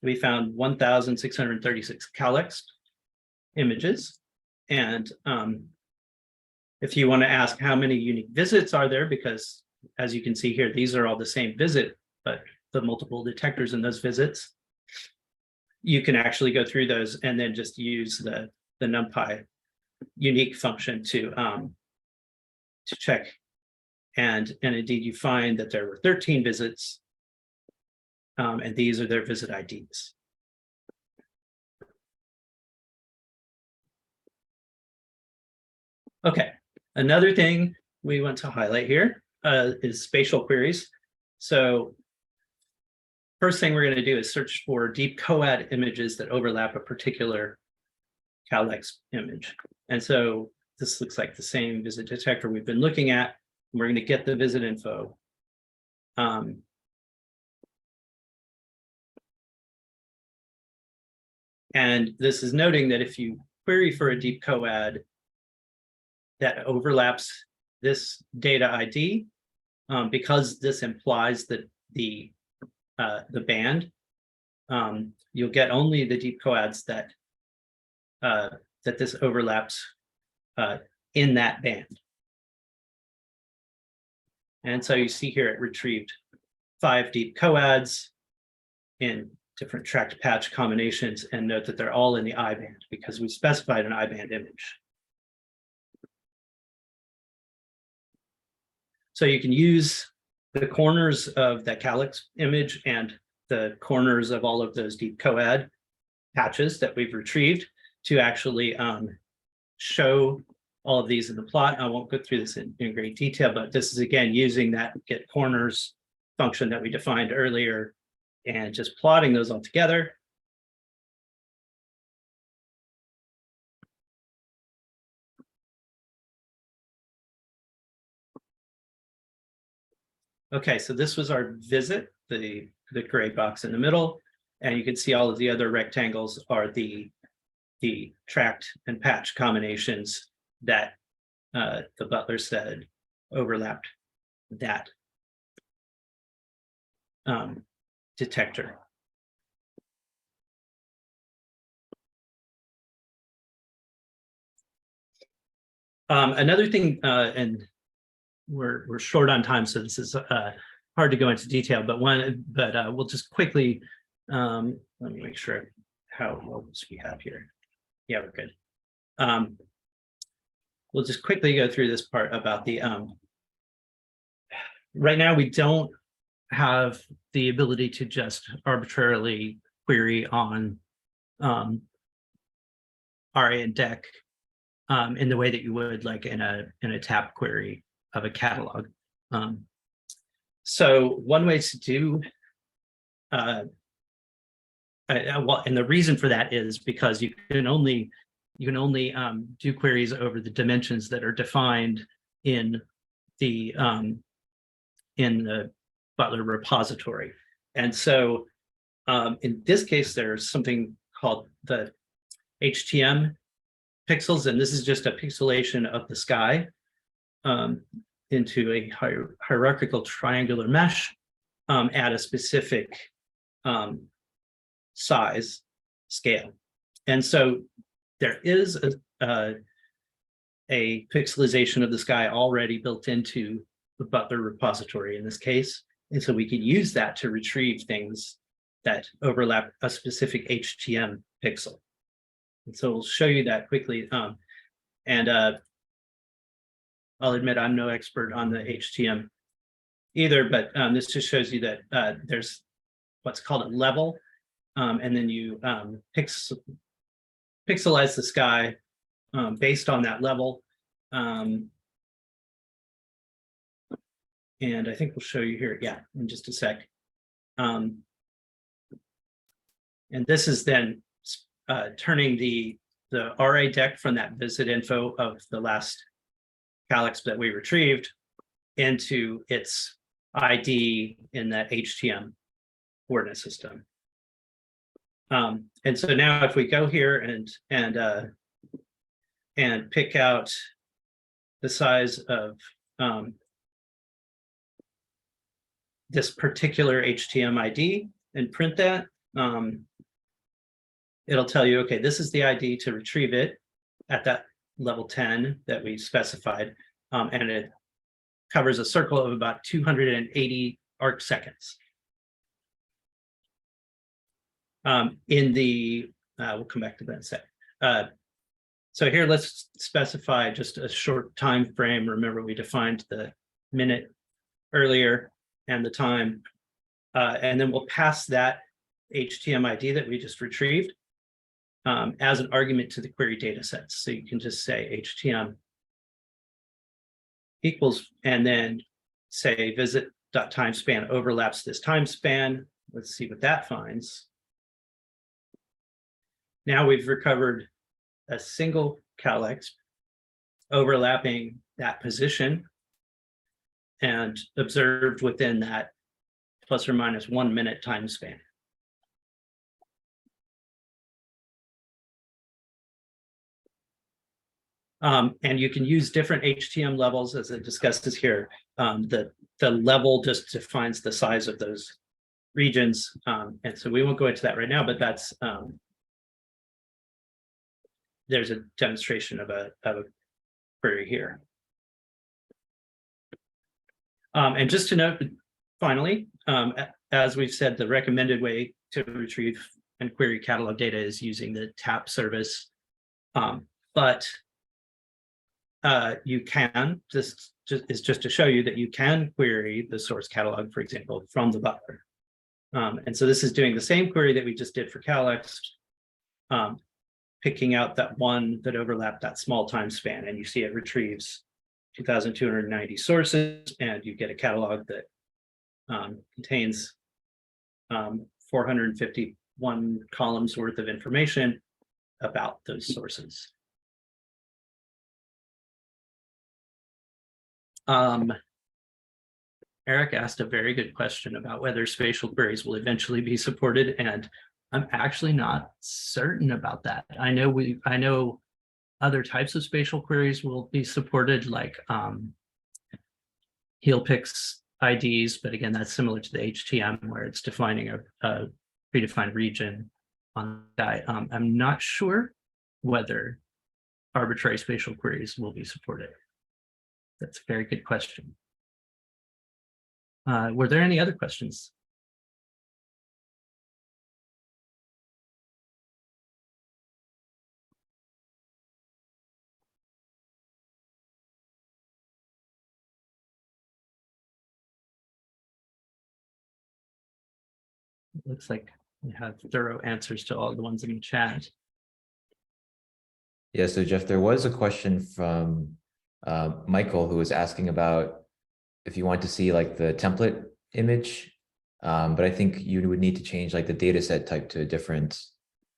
we found 1,636 calyx images. And if you want to ask how many unique visits are there, because as you can see here, these are all the same visit, but the multiple detectors in those visits, you can actually go through those and then just use the NumPy unique function to check. And indeed, you find that there were 13 visits, and these are their visit IDs. Okay, another thing we want to highlight here is spatial queries. So first thing we're going to do is search for deep coad images that overlap a particular calyx image. And so this looks like the same visit detector we've been looking at. We're going to get the visit info. And And this is noting that if you query for a deep coad that overlaps this data ID, because this implies that the band, you'll get only the deep coads that that this overlaps in that band. And so you see here it retrieved 5 deep coads in different tracked patch combinations, and note that they're all in the I band because we specified an I band image. So you can use the corners of that calyx image and the corners of all of those deep coad patches that we've retrieved to actually show all of these in the plot. I won't go through this in great detail, but this is again using that get corners function that we defined earlier and just plotting those all together. Okay, so this was our visit, the gray box in the middle, and you can see all of the other rectangles are the tracked and patch combinations that the Butler said overlapped that detector. Another thing, and we're short on time, so this is hard to go into detail, but we'll just quickly let me make sure how what we have here. Yeah, we're good. We'll just quickly go through this part about the right now we don't have the ability to just arbitrarily query on RA and DEC in the way that you would like in a tap query of a catalog. So one way to do well, and the reason for that is because you can only do queries over the dimensions that are defined in the Butler repository. And so in this case, there's something called the HTM pixels, and this is just a pixelation of the sky into a hierarchical triangular mesh at a specific size scale. And so there is a pixelization of the sky already built into the Butler repository in this case. And so we can use that to retrieve things that overlap a specific HTM pixel. And so we'll show you that quickly. I'll admit I'm no expert on the HTM either, but this just shows you that there's what's called a level, and then you pixelize the sky based on that level. And I think we'll show you here, yeah, in just a sec. And this is then turning the RA deck from that visit info of the last calyx that we retrieved into its ID in that HTM coordinate system. And so now if we go here and pick out the size of this particular HTM ID and print that, it'll tell you, okay, this is the ID to retrieve it at that level 10 that we specified, and it covers a circle of about 280 arc seconds. We'll come back to that in a sec. So here, let's specify just a short time frame. Remember, we defined the minute earlier and the time, and then we'll pass that HTM ID that we just retrieved as an argument to the query data sets. So you can just say HTM equals, and then say visit.timespan overlaps this time span. Let's see what that finds. Now we've recovered a single calyx overlapping that position and observed within that plus or minus 1 minute time span. And you can use different HTM levels as it discusses here. The level just defines the size of those regions. And so we won't go into that right now, but that's there's a demonstration of a query here. And just to note, finally, as we've said, the recommended way to retrieve and query catalog data is using the TAP service. But you can, this is just to show you that you can query the source catalog, for example, from the Butler. And so this is doing the same query that we just did for Calyx, picking out that one that overlapped that small time span, and you see it retrieves 2,290 sources, and you get a catalog that contains 451 columns worth of information about those sources. Eric asked a very good question about whether spatial queries will eventually be supported, and I'm actually not certain about that. I know other types of spatial queries will be supported, like HealPix IDs, but again, that's similar to the HTM where it's defining a predefined region on that. I'm not sure whether arbitrary spatial queries will be supported. That's a very good question. Were there any other questions? It looks like we have thorough answers to all the ones in the chat. Yeah, so Jeff, there was a question from Michael who was asking about if you want to see like the template image, but I think you would need to change like the data set type to a different,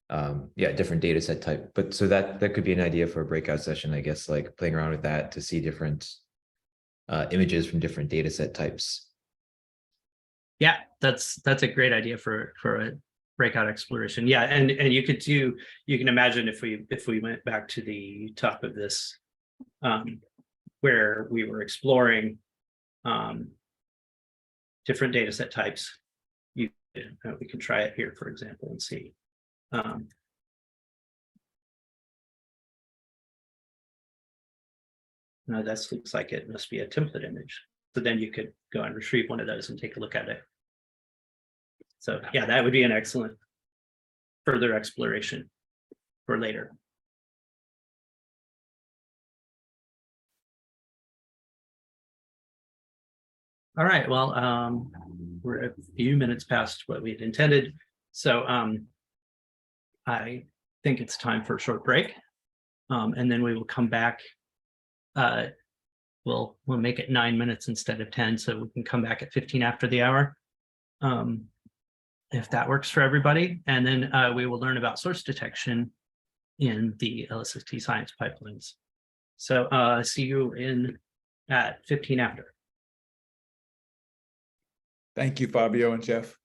different data set type. But so that could be an idea for a breakout session, I guess, like playing around with that to see different images from different data set types. Yeah, that's a great idea for a breakout exploration. Yeah, and you can imagine if we went back to the top of this, where we were exploring different data set types. We can try it here, for example, and see. Now this looks like it must be a template image. So then you could go and retrieve one of those and take a look at it. So yeah, that would be an excellent further exploration for later. All right, well, we're a few minutes past what we had intended. So I think it's time for a short break. And then we will come back. We'll make it 9 minutes instead of 10, so we can come back at 15 after the hour. If that works for everybody. And then we will learn about source detection in the LSST science pipelines. So see you at 15 after. Thank you, Fabio and Jeff.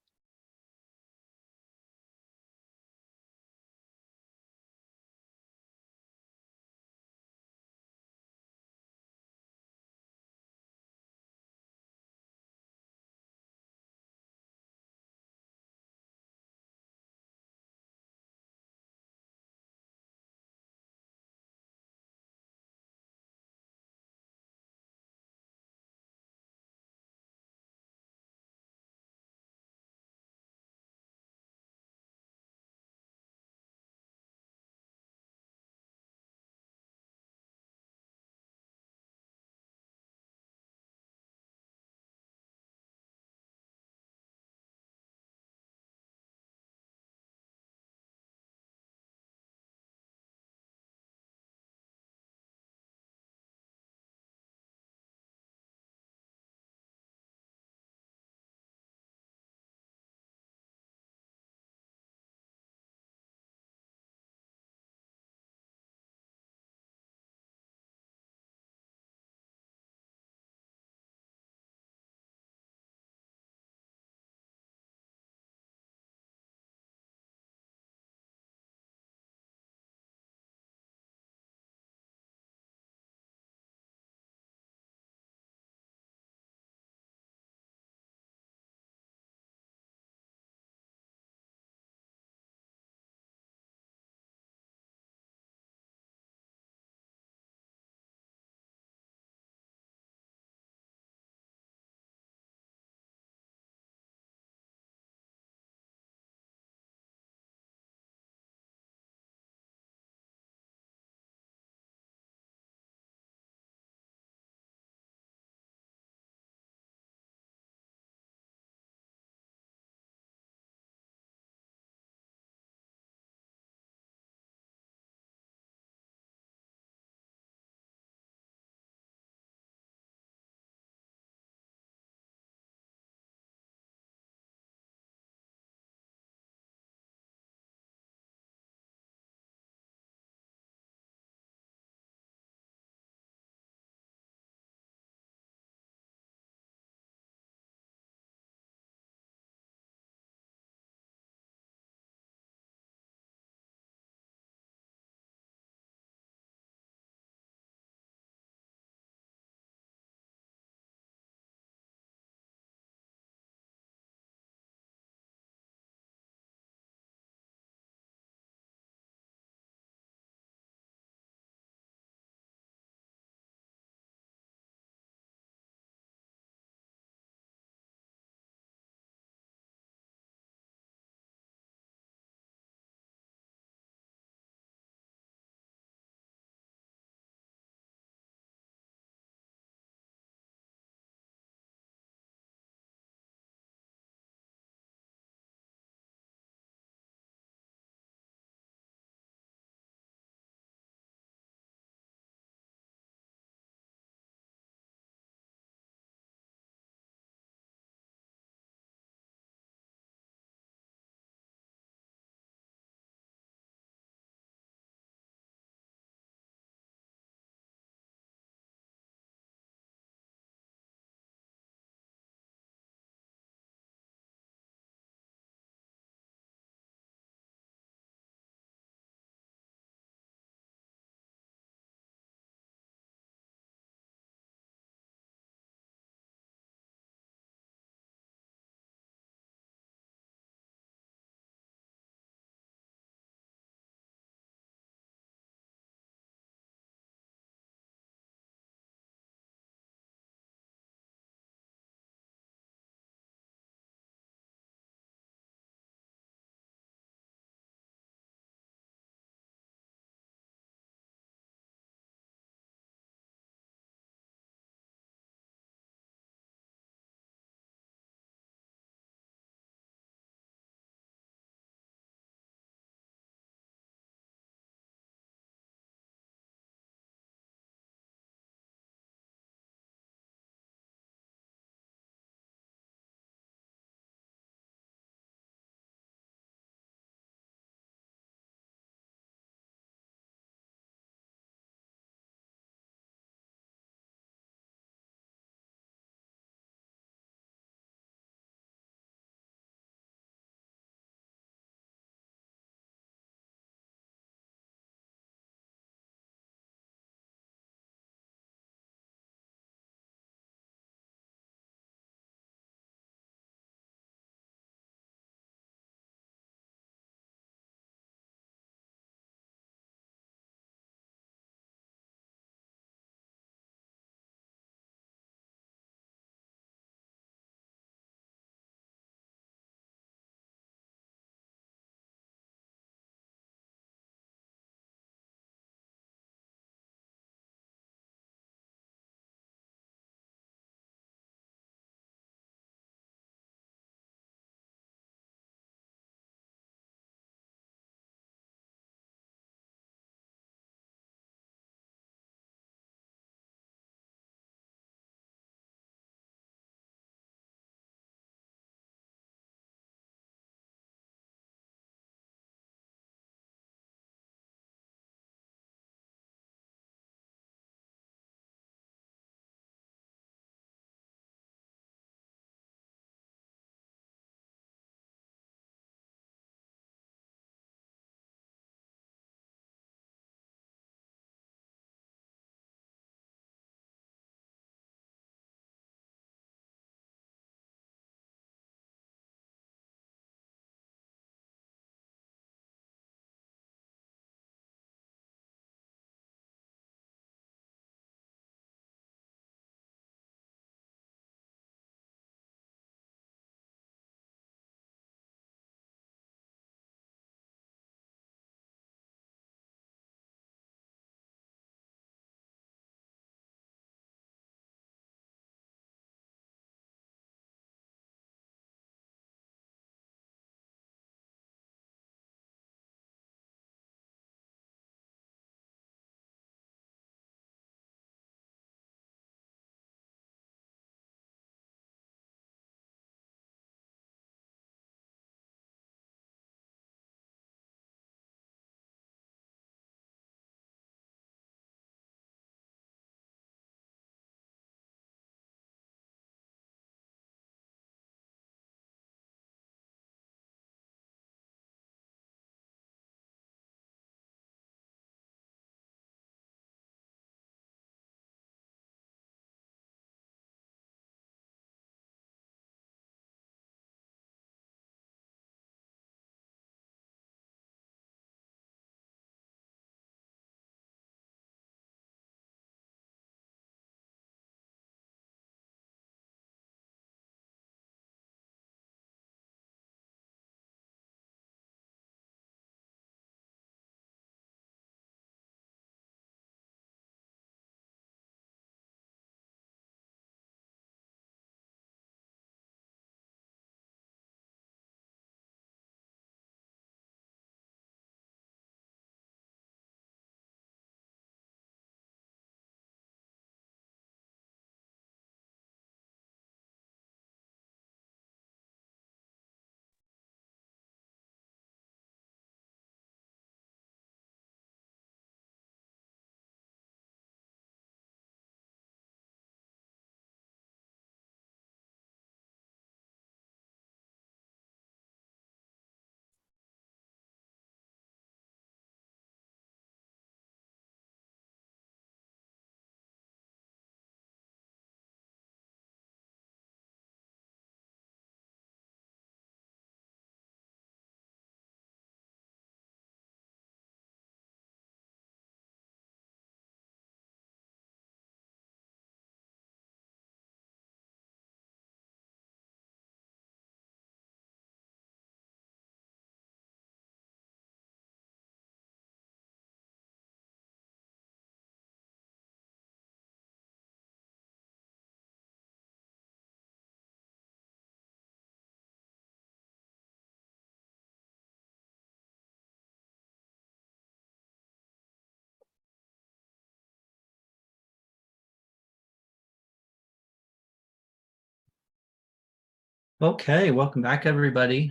Okay, welcome back, everybody.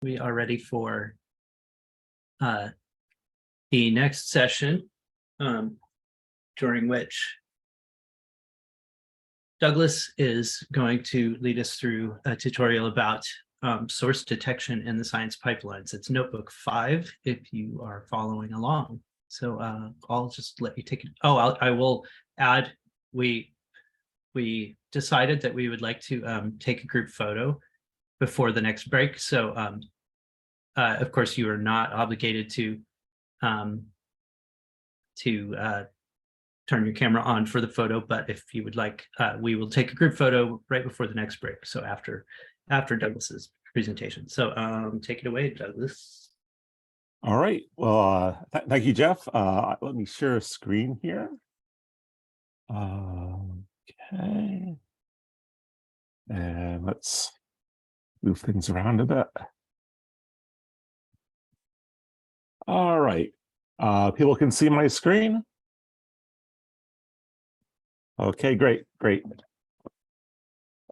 We are ready for the next session, during which Douglas is going to lead us through a tutorial about source detection in the science pipelines. It's notebook 5 if you are following along. So I'll just let you take it. Oh, I will add, we decided that we would like to take a group photo before the next break. So of course, you are not obligated to turn your camera on for the photo, but if you would like, we will take a group photo right before the next break. So after Douglas's presentation. So take it away, Douglas. All right. Well, thank you, Jeff. Let me share a screen here. Okay. And let's move things around a bit. All right. People can see my screen. Okay, great.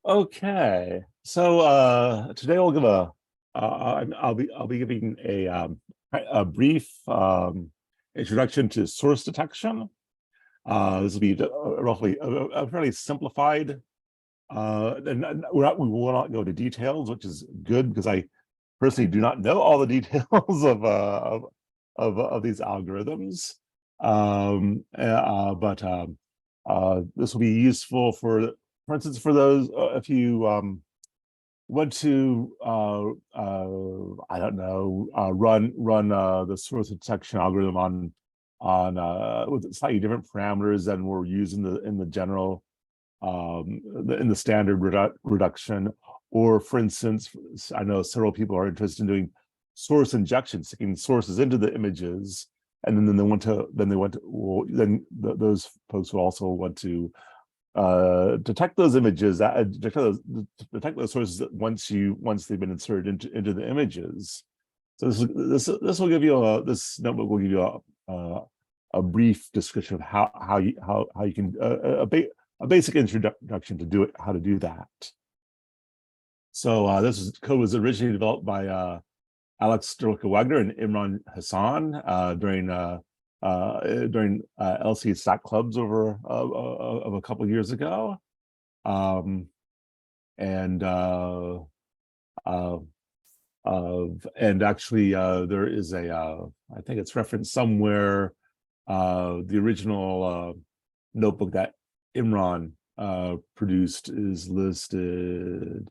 Okay. So today we'll give I'll be giving a brief introduction to source detection. This will be roughly a fairly simplified. And we will not go to details, which is good because I personally do not know all the details of these algorithms. This will be useful for instance, for those if you want to I don't know, run the source detection algorithm on with slightly different parameters than we're using in the general in the standard reduction, or for instance, I know several people are interested in doing source injection, sticking sources into the images, and then those folks will also want to detect those images, detect those sources once they've been inserted into the images. So this will give you this notebook will give you a brief description of how you can a basic introduction to how to do that. So this code was originally developed by Alex Wagner and Imran Hassan during LC Stack clubs over of a couple of years ago, and actually there is a I think it's referenced somewhere. The original notebook that Imran produced is listed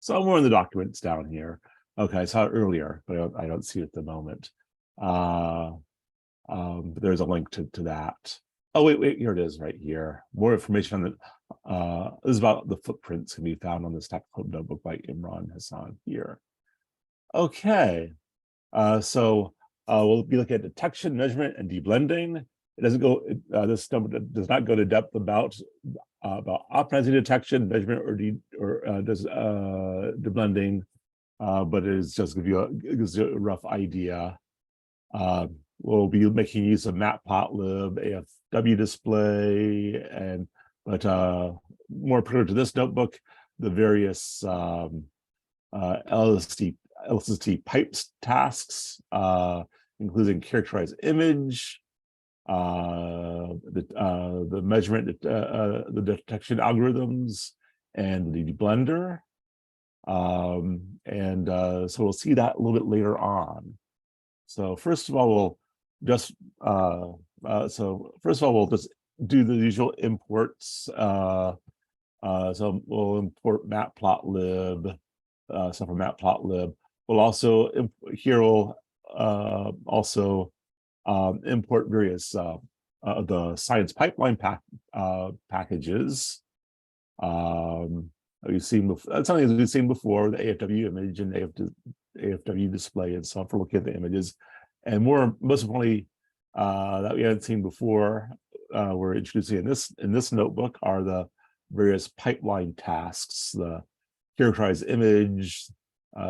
somewhere in the documents down here. Okay, I saw it earlier, but I don't see it at the moment. But there's a link to that. Oh, wait, here it is right here. More information on the this is about the footprints can be found on the Stack Club notebook by Imran Hassan here. Okay, so we'll be looking at detection, measurement, and deblending. It doesn't go. This number does not go to depth about optimizing detection, measurement, or deblending, but it is just gives you a rough idea. We'll be making use of Matplotlib, AFW display, but more particular to this notebook, the various LST pipes tasks, including characterize image, the measurement, the detection algorithms, and the deblender. So we'll see that a little bit later on. So first of all, we'll just do the usual imports. So we'll import Matplotlib. So for Matplotlib, we'll also import various the science pipeline packages. We've seen before. That's something we've seen before: the AFW image and AFW display and stuff for looking at the images. And most importantly, that we hadn't seen before, we're introducing in this notebook are the various pipeline tasks: the characterize image,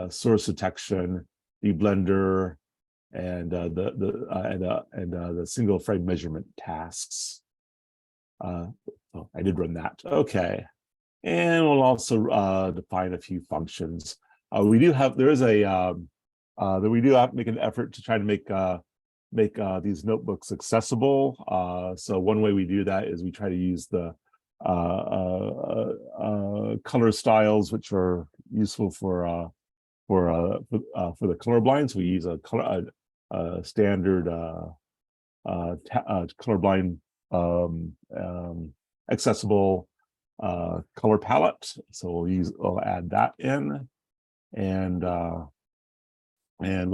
source detection, deblender, and the single frame measurement tasks. Oh, I did run that. Okay. And we'll also define a few functions. We do have make an effort to try to make these notebooks accessible. So one way we do that is we try to use the color styles, which are useful for the colorblind. So we use a standard colorblind accessible color palette. So we'll add that in, and we'll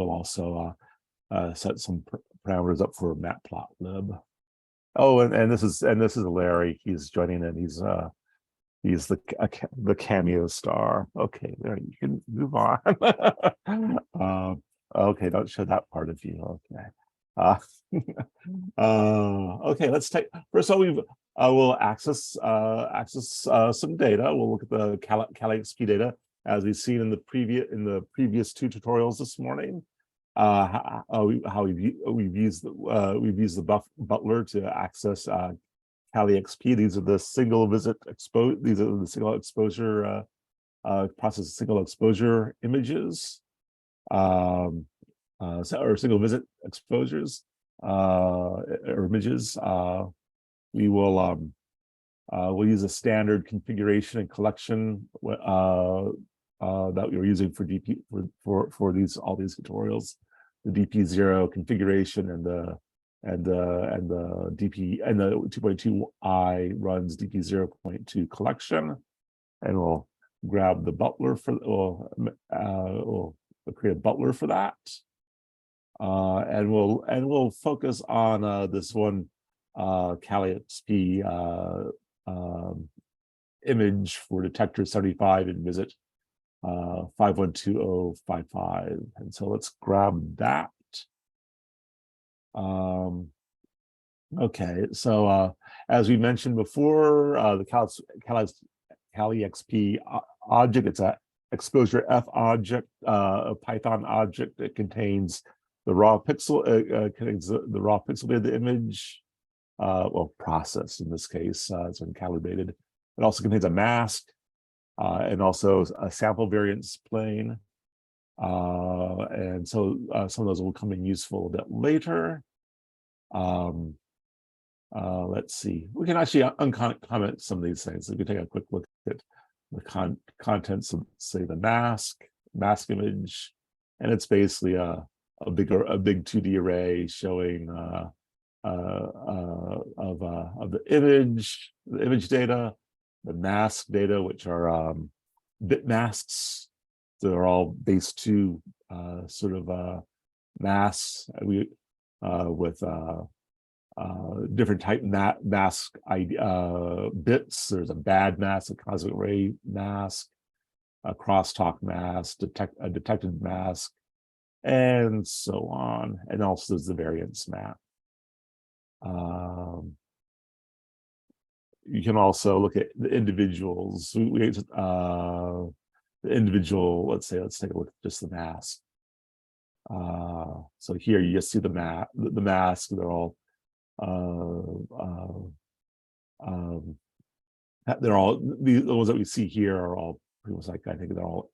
also set some parameters up for matplotlib. Oh, and this is Larry. He's joining in. He's the cameo star. Okay, there, you can move on. Okay, don't show that part of you. Okay. Okay, let's take, first of all, we'll access some data. We'll look at the CaliXP data as we've seen in the previous two tutorials this morning. How we've used the Butler to access CaliXP. These are the single exposure process single exposure images, or single visit exposures or images. We'll use a standard configuration and collection that we were using for all these tutorials. The DP0 configuration and the DP and the 2.2i runs DP0.2 collection, and we'll grab the Butler we'll create a Butler for that, and we'll focus on this one CaliXP image for detector 75 in visit 512055. And so let's grab that. Okay, so as we mentioned before, the CaliXP object, it's a exposure F object, a Python object that contains the raw pixel, the raw pixel data of the image, well, process in this case, it's uncalibrated. It also contains a mask and also a sample variance plane. And so some of those will come in useful a bit later. Let's see, we can actually uncomment some of these things. We can take a quick look at the contents of, say, the mask image, and it's basically a big 2D array showing of the image data, the mask data, which are bit masks. They're all base 2 sort of masks with different type mask bits. There's a bad mask, a cosmic ray mask, a crosstalk mask, a detected mask, and so on. And also there's the variance map. You can also look at the individuals. The individual, let's take a look at just the mask. So here you just see the mask. They're all the ones that we see here are all pretty much like, I think they're all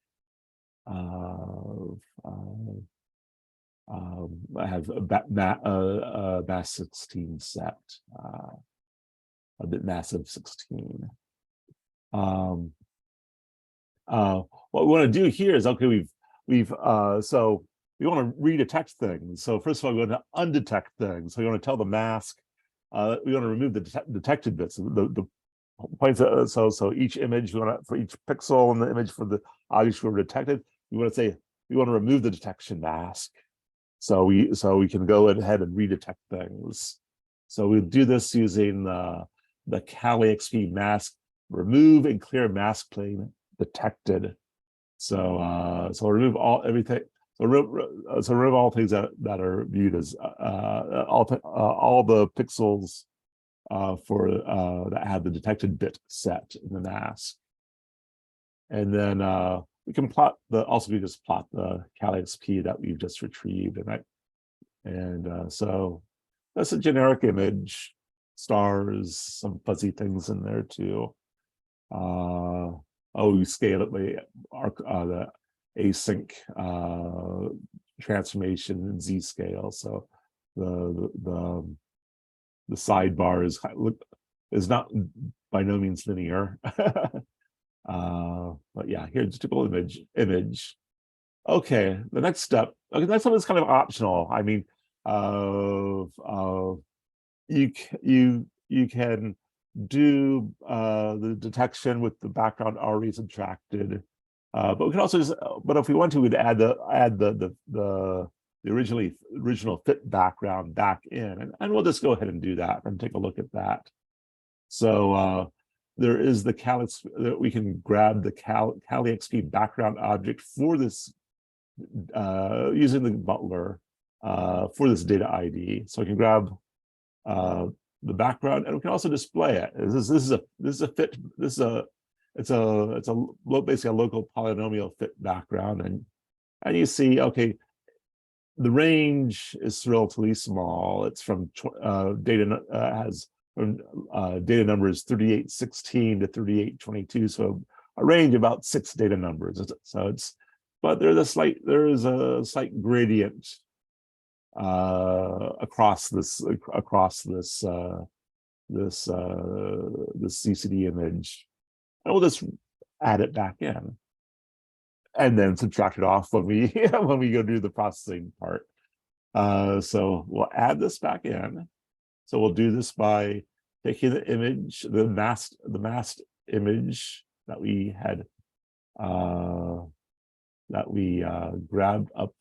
I have a mass 16 set, a bit massive 16. What we want to do here is, okay, so we want to redetect things. So first of all, we want to undetect things. So we want to tell the mask, we want to remove the detected bits. The points. So each image, we want to, for each pixel in the image for the objects were detected, we want to say we want to remove the detection mask. So we can go ahead and redetect things. So we'll do this using the CaliXP mask remove and clear mask plane detected. So remove everything. So remove all things that are viewed as all the pixels that have the detected bit set in the mask, and then we can plot we just plot the CaliXP that we've just retrieved, and so that's a generic image, stars, some fuzzy things in there too. we scale it by the async transformation in Z scale. So the sidebar is not by no means linear. But yeah, here's a typical image. Okay, the next step. Okay, next one is kind of optional. I mean, you can do the detection with the background already subtracted, but we can also just. But if we want to, we'd add the original fit background back in, and we'll just go ahead and do that and take a look at that. So there is the that we can grab the CaliXP background object for this using the Butler for this data ID. So I can grab the background, and we can also display it. This is a fit. It's basically a local polynomial fit background, and you see, okay, the range is relatively small. It's from data numbers 3816 to 3822, so a range of about 6 data numbers. So it's, but there is a slight gradient across this CCD image, and we'll just add it back in, and then subtract it off when we when we go do the processing part. So we'll add this back in. So we'll do this by taking the image, the masked image that we had grabbed up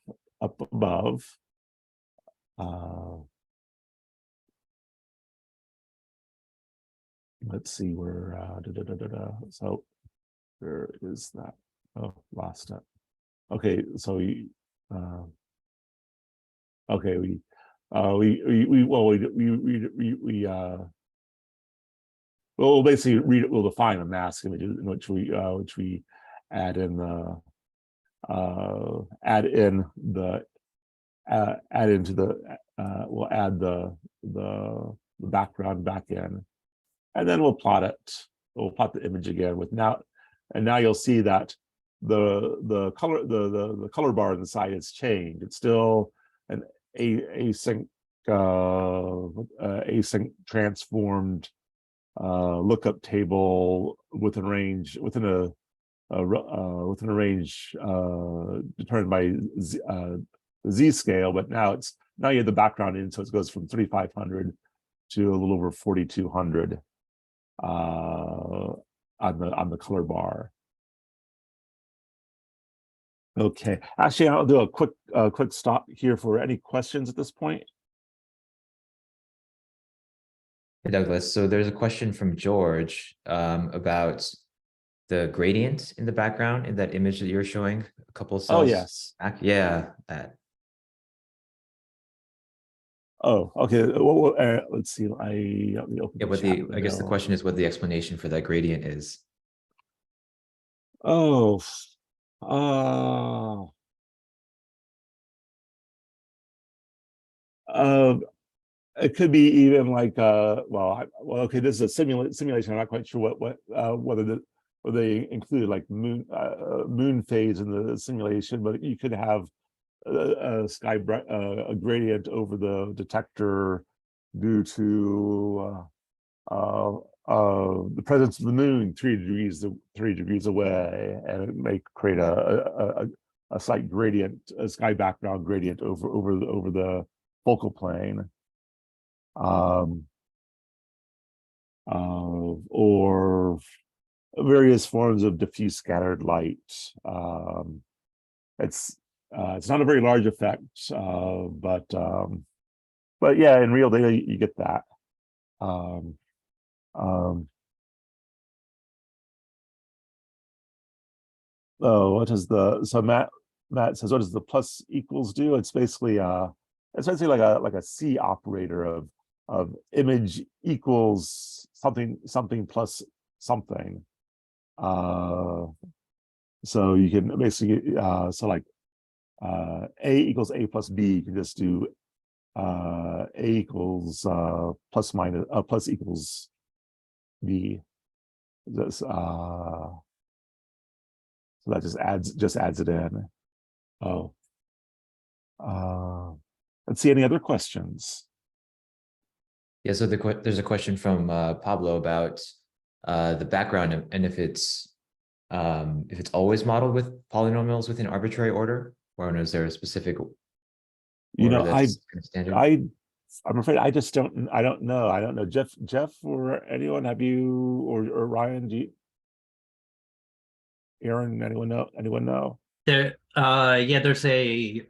above. Let's see where so where is that? Oh, lost it. Okay, so okay, we we'll basically we'll define a mask image in which we add in the we'll add the background back in, and then we'll plot it. We'll plot the image again with now you'll see that the color bar on the side has changed. It's still an async transformed lookup table within a range determined by the Z scale, but now you have the background in, so it goes from 3500 to a little over 4200 on the color bar. Okay, actually, I'll do a quick stop here for any questions at this point. Hey, Douglas. So there's a question from George about the gradient in the background in that image that you were showing a couple of cells. Oh, yes. Back. Yeah. That. Oh, okay. Well, let's see. Let me open Yeah. the I guess the question is what the explanation for that gradient is. Oh. It could be even like okay, this is a simulation. I'm not quite sure whether they included like moon phase in the simulation, but you could have a gradient over the detector due to the presence of the moon 3 degrees away, and it may create a slight gradient, a sky background gradient over the focal plane. Or various forms of diffuse scattered light. It's not a very large effect, but yeah, in real data you get that. What is so Matt says, what does the plus equals do? It's basically like a C operator of image equals something plus something. So you can basically so like A equals A plus B, you can just do A equals plus equals B. This, so that just adds it in. Oh, let's see, any other questions? Yeah, so there's a question from Pablo about the background and if it's always modeled with polynomials within arbitrary order, or is there a specific order that's kind of standard? I'm afraid I don't know. Jeff or anyone, have you, or Ryan, Aaron, anyone know? There, yeah, there's a.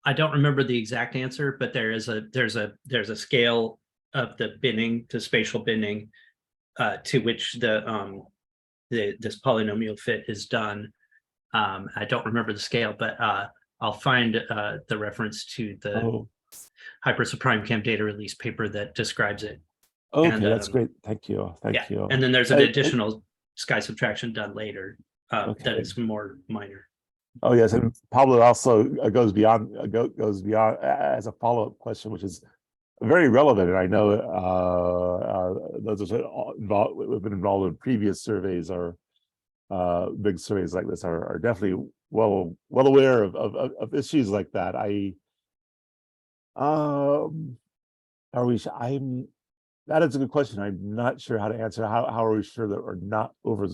I don't remember the exact answer, but there's a scale of the binning to spatial binning to which this polynomial fit is done. I don't remember the scale, but I'll find the reference to the hypersuprime cam data release paper that describes it. Okay, And, that's great. Thank you. Thank you. And then there's an additional sky subtraction done later that is more minor. Oh yes, and Pablo also goes beyond as a follow-up question, which is very relevant. And I know those of us who've been involved in previous surveys or big surveys like this are definitely well aware of issues like that. That is a good question. I'm not sure how to answer. How are we sure that we're not over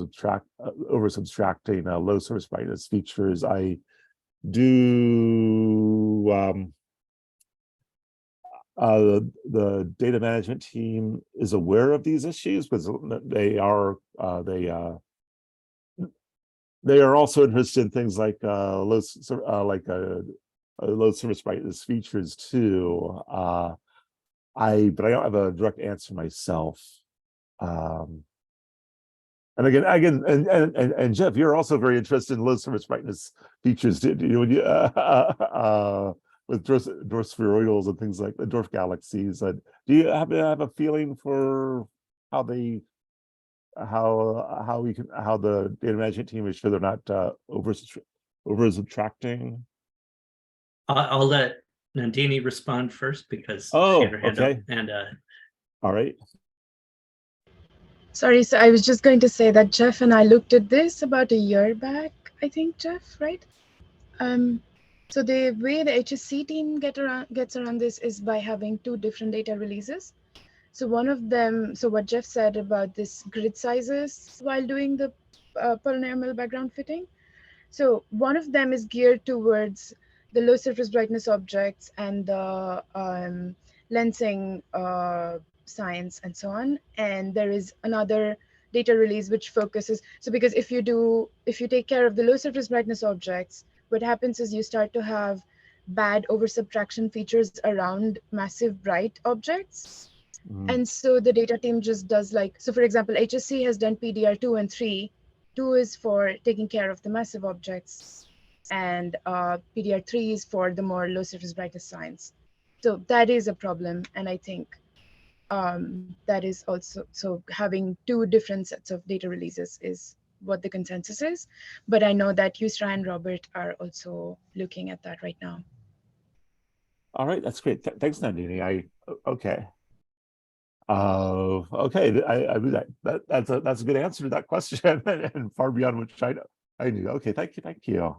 subtracting low surface brightness features? I do. The data management team is aware of these issues because they are also interested in things like low surface brightness features too. But I don't have a direct answer myself. And Jeff, you're also very interested in low surface brightness features, with dwarf spheroidals and things like the dwarf galaxies. Do you happen to have a feeling for how the data management team is sure they're not over subtracting? I'll let Nandini respond first because she had her hand up. And all right. Sorry, so I was just going to say that Jeff and I looked at this about a year back, I think, Jeff, right? So the way the HSC team gets around this is by having two different data releases. So one of them, so what Jeff said about this grid sizes while doing the polynomial background fitting. So one of them is geared towards the low surface brightness objects and the lensing science and so on. And there is another data release which focuses, so because if you take care of the low surface brightness objects, what happens is you start to have bad over subtraction features around massive bright objects. And so the data team just does so for example, HSC has done PDR 2 and 3. 2 is for taking care of the massive objects, and PDR 3 is for the more low surface brightness science. So that is a problem. And I think that is also, so having two different sets of data releases is what the consensus is. But I know that Yusra and Robert are also looking at that right now. All right, that's great. Thanks, Nandini. Okay. Okay, that's a good answer to that question, and far beyond which I knew. Okay, thank you.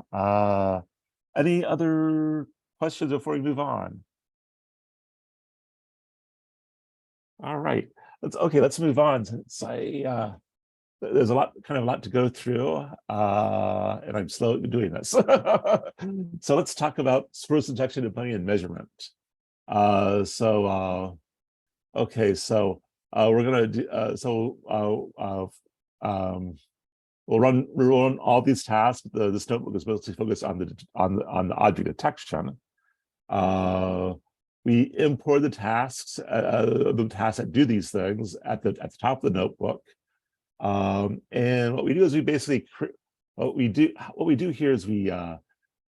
Any other questions before we move on? All right, let's move on, since there's a lot to go through, and I'm slow at doing this. So let's talk about source detection, deployment, and measurement. Okay, so we're gonna do we'll run all these tasks. This notebook is mostly focused on the object detection. We import the tasks that do these things at the top of the notebook. And what we do is we basically what we do here is we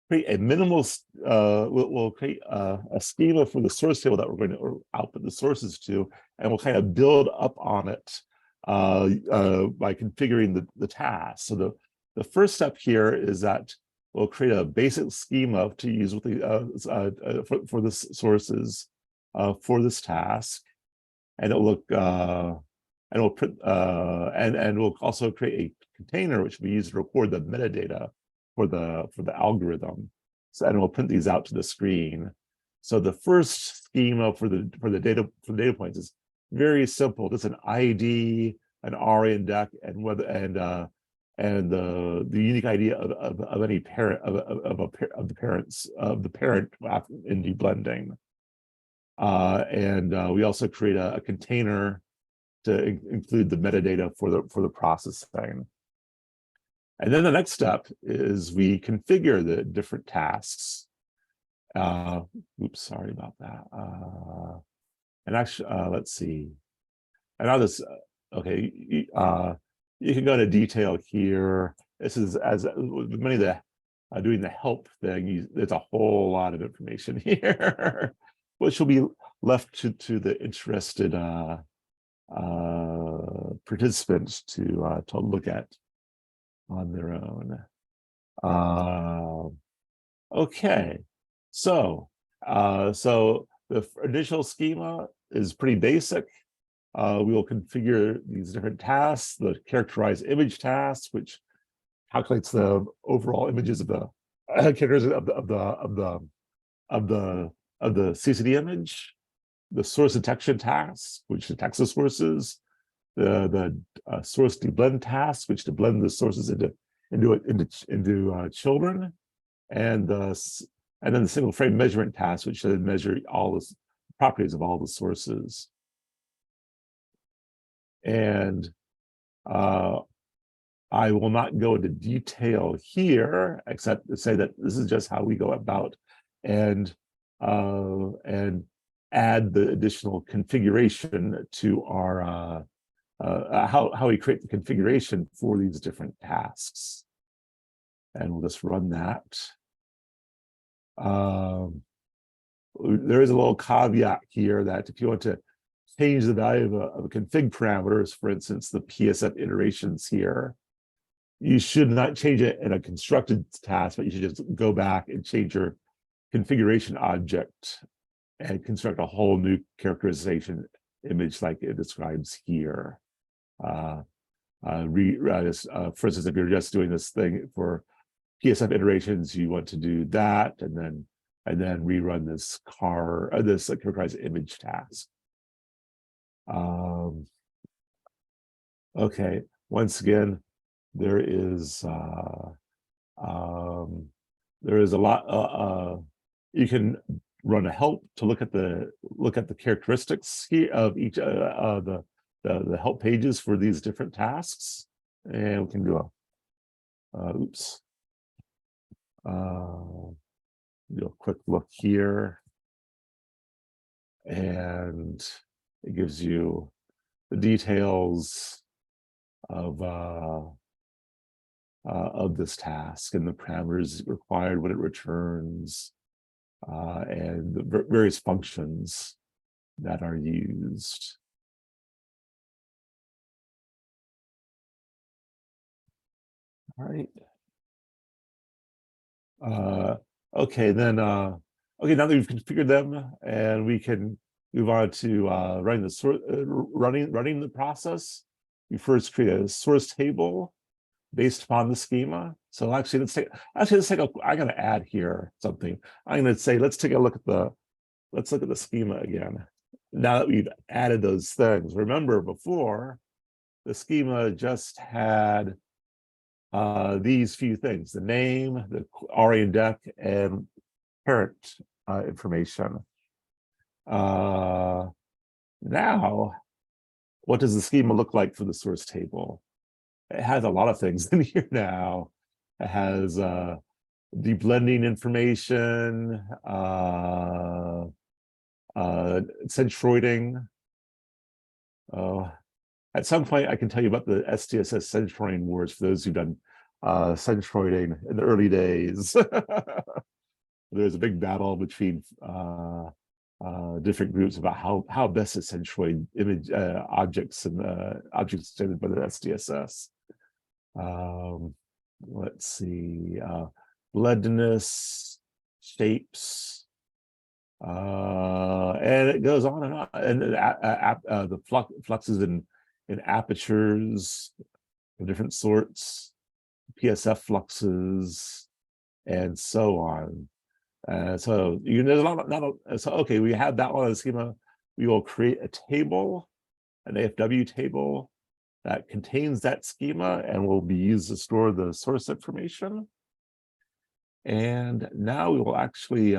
create a minimal, we'll create a schema for the source table that we're going to output the sources to, and we'll kind of build up on it by configuring the task. So the first step here is that we'll create a basic schema to use with the for the sources for this task. and it'll look and we'll print and we'll also create a container which will be used to record the metadata for the algorithm. So, and we'll print these out to the screen. So the first schema for the data points is very simple. Just an ID, an RA-INDEX, and whether and the unique ID of any parent of the parent in deblending. We also create a container to include the metadata for the processing. And then the next step is we configure the different tasks. Oops, sorry about that. And actually, let's see. And now this, okay, you can go into detail here. This is as with many of the doing the help thing. There's a whole lot of information here, which will be left to the interested participants to look at on their own. Okay, so the initial schema is pretty basic. We will configure these different tasks, the characterize image task, which calculates the overall images of the characters of the CCD image, the source detection task, which detects the sources, the source deblend task, which deblend the sources into children, and then the single frame measurement task, which should measure all the properties of all the sources. And I will not go into detail here, except to say that this is just how we go about and add the additional configuration to our how we create the configuration for these different tasks. And we'll just run that. There is a little caveat here that if you want to change the value of a config parameters, for instance, the PSF iterations here, you should not change it in a constructed task, but you should just go back and change your configuration object and construct a whole new characterization image like it describes here. For instance, if you're just doing this thing for PSF iterations, you want to do that, and then rerun this this characterized image task. Okay, once again, there is a lot. You can run a help to look at the characteristics here of each the help pages for these different tasks, and we can do do a quick look here, and it gives you the details of this task and the parameters required when it returns, and the various functions that are used. All right. Okay, then okay, now that we've configured them, and we can move on to running the process. We first create a source table based upon the schema. So actually, let's take a. I'm going to add here something. I'm going to say let's look at the schema again. Now that we've added those things, remember before the schema just had these few things: the name, the RA-INDEX, and parent information. Now, what does the schema look like for the source table? It has a lot of things in here now. It has deblending information, centroiding. At some point, I can tell you about the SDSS centroiding wars for those who've done centroiding in the early days. There's a big battle between different groups about how best to centroid image objects and objects extended by the SDSS. Let's see, blendedness, shapes, And it goes on and on. And the fluxes in apertures of different sorts, PSF fluxes, and so on. So there's a lot. So okay, we have that one on the schema. We will create a table, an AFW table that contains that schema and will be used to store the source information. And now we will actually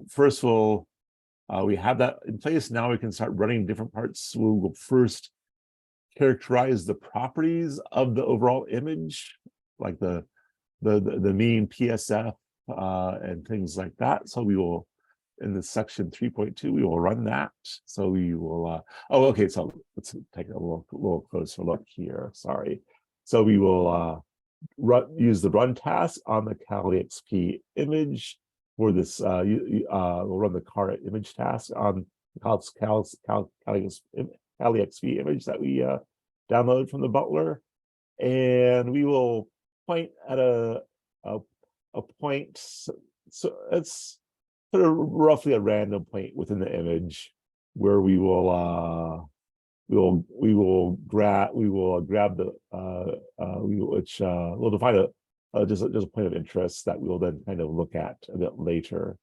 first we have that in place. Now we can start running different parts. We will first characterize the properties of the overall image, like the mean PSF and things like that. So we will, in the section 3.2, we will run that. So we will, oh, okay, so let's take a little closer look here, sorry. So we will use the run task on the CalixP image for this, we'll run the car image task on the CalixP image that we download from the Butler. And we will point at a point, so it's sort of roughly a random point within the image where we will grab the we'll define just a point of interest that we will then kind of look at a bit later.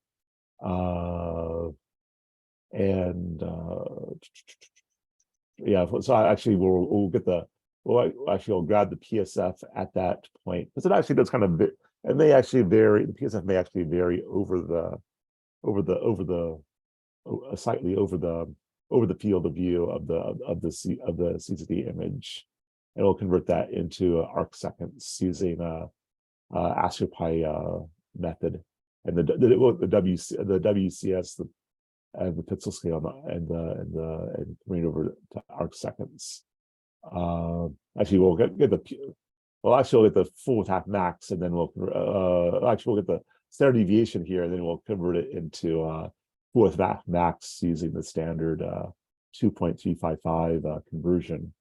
Yeah, so actually we'll grab the PSF at that point, because it actually does kind of, it may actually vary. The PSF may actually vary slightly over the field of view of the CCD image, and we'll convert that into arc seconds using AstroPi method, and the WCS and the pixel scale and bring it over to arc seconds. Actually, we'll get the full half max, and then we'll get the standard deviation here, and then we'll convert it into fourth max using the standard 2.355 conversion.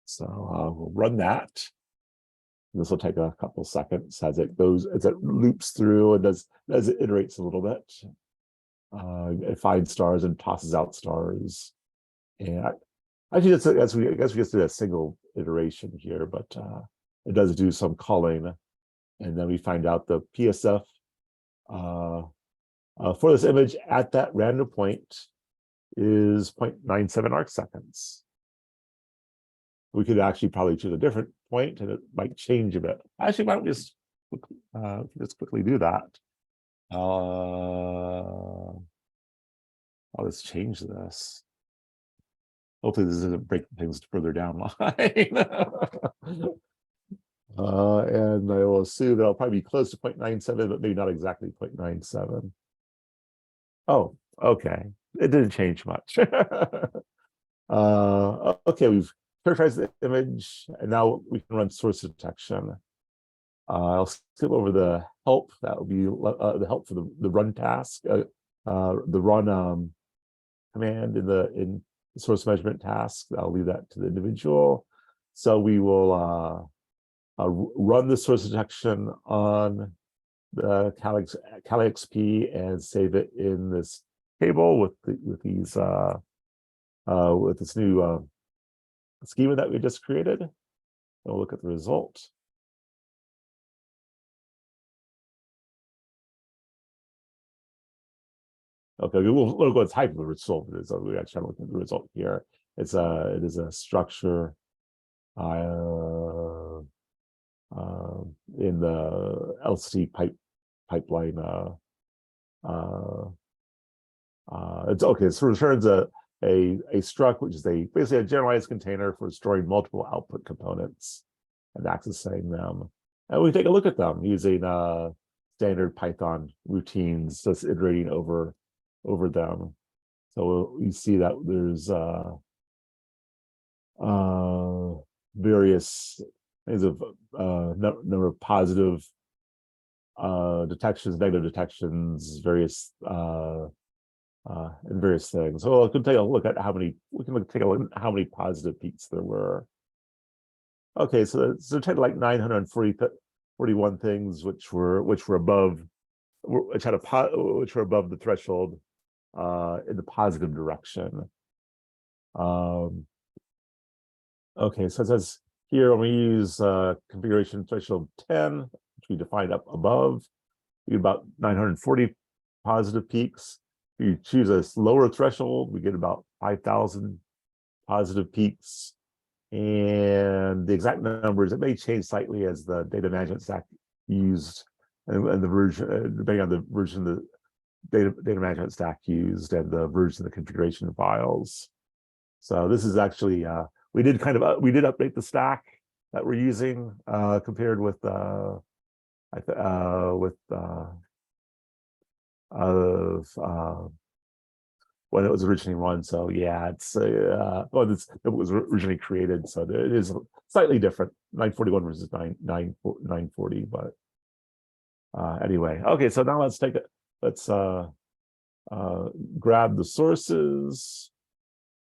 So we'll run that. This will take a couple seconds as it loops through and as it iterates a little bit. It finds stars and tosses out stars. And actually, I guess we just did a single iteration here, but it does do some culling, and then we find out the PSF for this image at that random point is 0.97 arc seconds. We could actually probably choose a different point, and it might change a bit. Actually, why don't we just quickly do that? I'll just change this. Hopefully this doesn't break things further down line. And I will assume that I'll probably be close to 0.97, but maybe not exactly 0.97. Oh, okay. It didn't change much. Okay, we've characterized the image, and now we can run source detection. I'll skip over the help. That will be the help for the run task, the run command in the source measurement task. I'll leave that to the individual. So we will run the source detection on the CalixP and save it in this table with this new schema that we just created. We'll look at the result. Okay, we'll go type of the result. So we actually look at the result here. It is a structure in the LCD pipeline. It's okay. So it returns a struct, which is basically a generalized container for storing multiple output components and accessing them. And we take a look at them using standard Python routines, just iterating over them. So you see that there's various things of number of positive detections, negative detections, various and various things. So we can take a look at how many. We can take a look at how many positive peaks there were. Okay, so detected like 941 things, which were above which had which were above the threshold in the positive direction. Okay, so it says here when we use configuration threshold 10, which we defined up above, we get about 940 positive peaks. If you choose a lower threshold, we get about 5,000 positive peaks. And the exact numbers, it may change slightly as the data management stack used and the version, depending on the version of the data management stack used and the version of the configuration files. So this is actually, we did update the stack that we're using compared with when it was originally run. So yeah, it's it was originally created, so it is slightly different. 941 versus 940, but anyway, okay. So now let's grab the sources.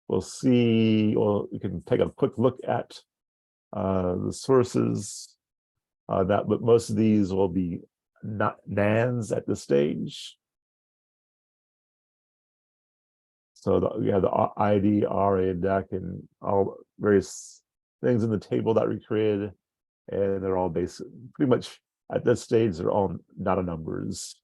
We'll see, or we can take a quick look at the sources. But most of these will be not NANs at this stage. So we have the ID, RA, and DEC, and all various things in the table that we created, and they're all basic. Pretty much at this stage, they're all not numbers.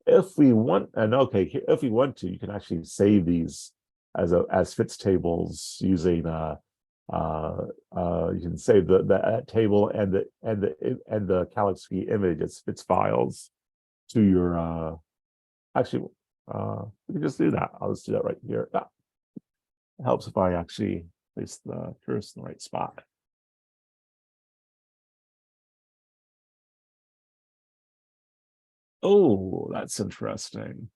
If we want, if we want to, you can actually save these as fits tables using you can save that table and the Calyx image as fits files to your we can just do that. I'll just do that right here. It helps if I actually place the cursor in the right spot. Oh, that's interesting.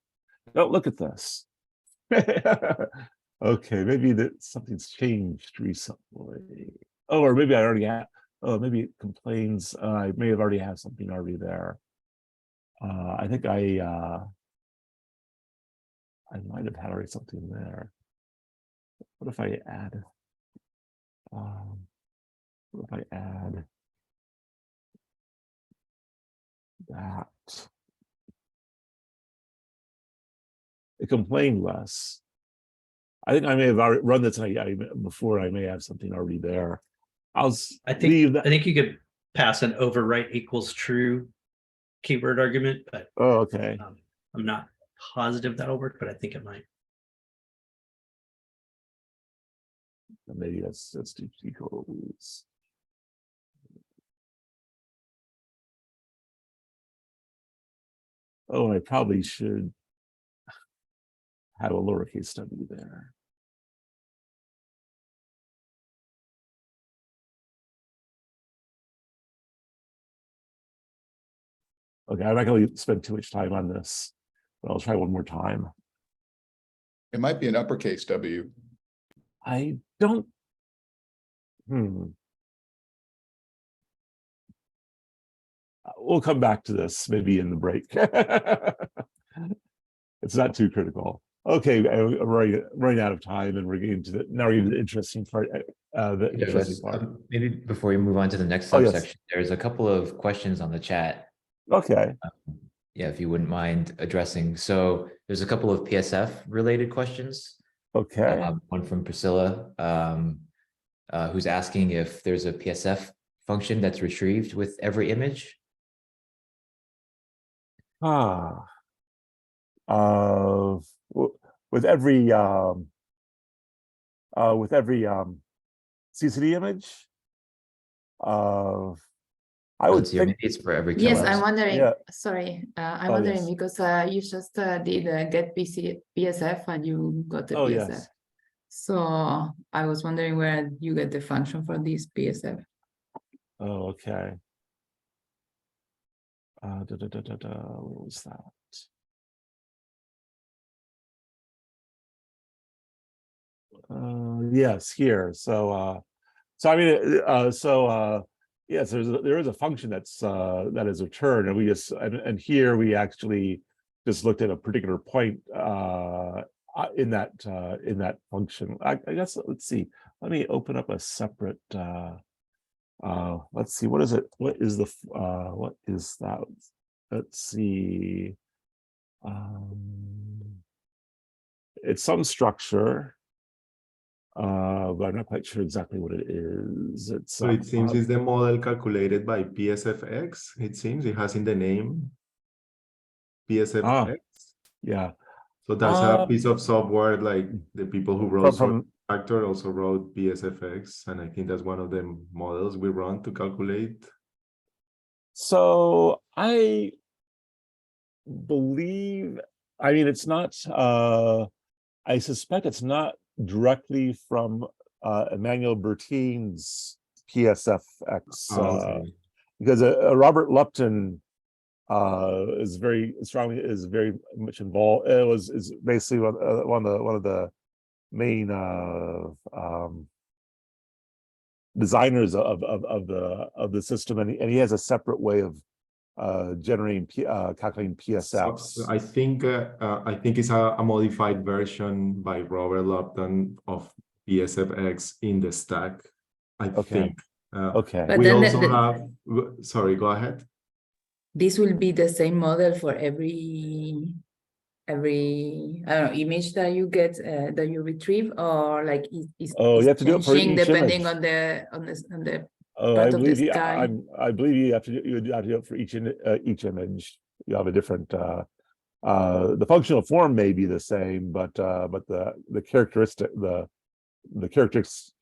Oh, look at this. Okay, maybe something's changed recently. Oh, or maybe I already have. Oh, maybe it complains. I may have already had something already there. I think I might have had already something there. What if I add? What if I add that? It complained less. I think I may have already run this before. I may have something already there. I think you could pass an overwrite equals true keyword argument, but okay. I'm not positive that'll work, but I think it might. Maybe let's do equals. Oh, I probably should have a lowercase w there. Okay, I'm not going to spend too much time on this, but I'll try one more time. It might be an uppercase W. I don't. We'll come back to this maybe in the break. It's not too critical. Okay, we're running out of time, and we're getting to the interesting part. Maybe before we move on to the next subsection, there's a couple of questions on the chat. Okay. Yeah, if you wouldn't mind addressing. So there's a couple of PSF related questions. Okay. One from Priscilla, who's asking if there's a PSF function that's retrieved with every image. With every CCD image. I would think maybe it's for every. Yes, I'm wondering. Yeah. Sorry, I'm wondering yes. because you just did get PSF and you got the PSF. Yes. So I was wondering where you get the function for this PSF. Oh, okay. What was that? Yes, here. So I mean, yes, there is a function that is returned, and we just and here we actually just looked at a particular point in that function. I guess let's see. Let me open up a separate. Let's see. What is it? What is that? let's see. It's some structure, but I'm not quite sure exactly what it is. It's So it seems it's the model calculated by PSFX. It seems it has in the name PSFX. yeah. So that's a piece of software, like the people who wrote From Factor also wrote PSFX, and I think that's one of the models we run to calculate. So I believe, I mean, it's not, I suspect it's not directly from Emmanuel Bertin's PSFX, Okay. because Robert Lupton is very much involved. Is basically one of the main designers of the system, and he has a separate way of generating calculating PSFs. So I think it's a modified version by Robert Lupton of PSFX in the stack. I think. Okay. But We then also have. Sorry, go ahead. this will be the same model for every I don't know, image that you get that you retrieve, or like it's You have to do it for changing each depending image. on the Oh, part I of the believe you. sky. I believe you have to do it for each image. You have a different. The functional form may be the same, but the characteristics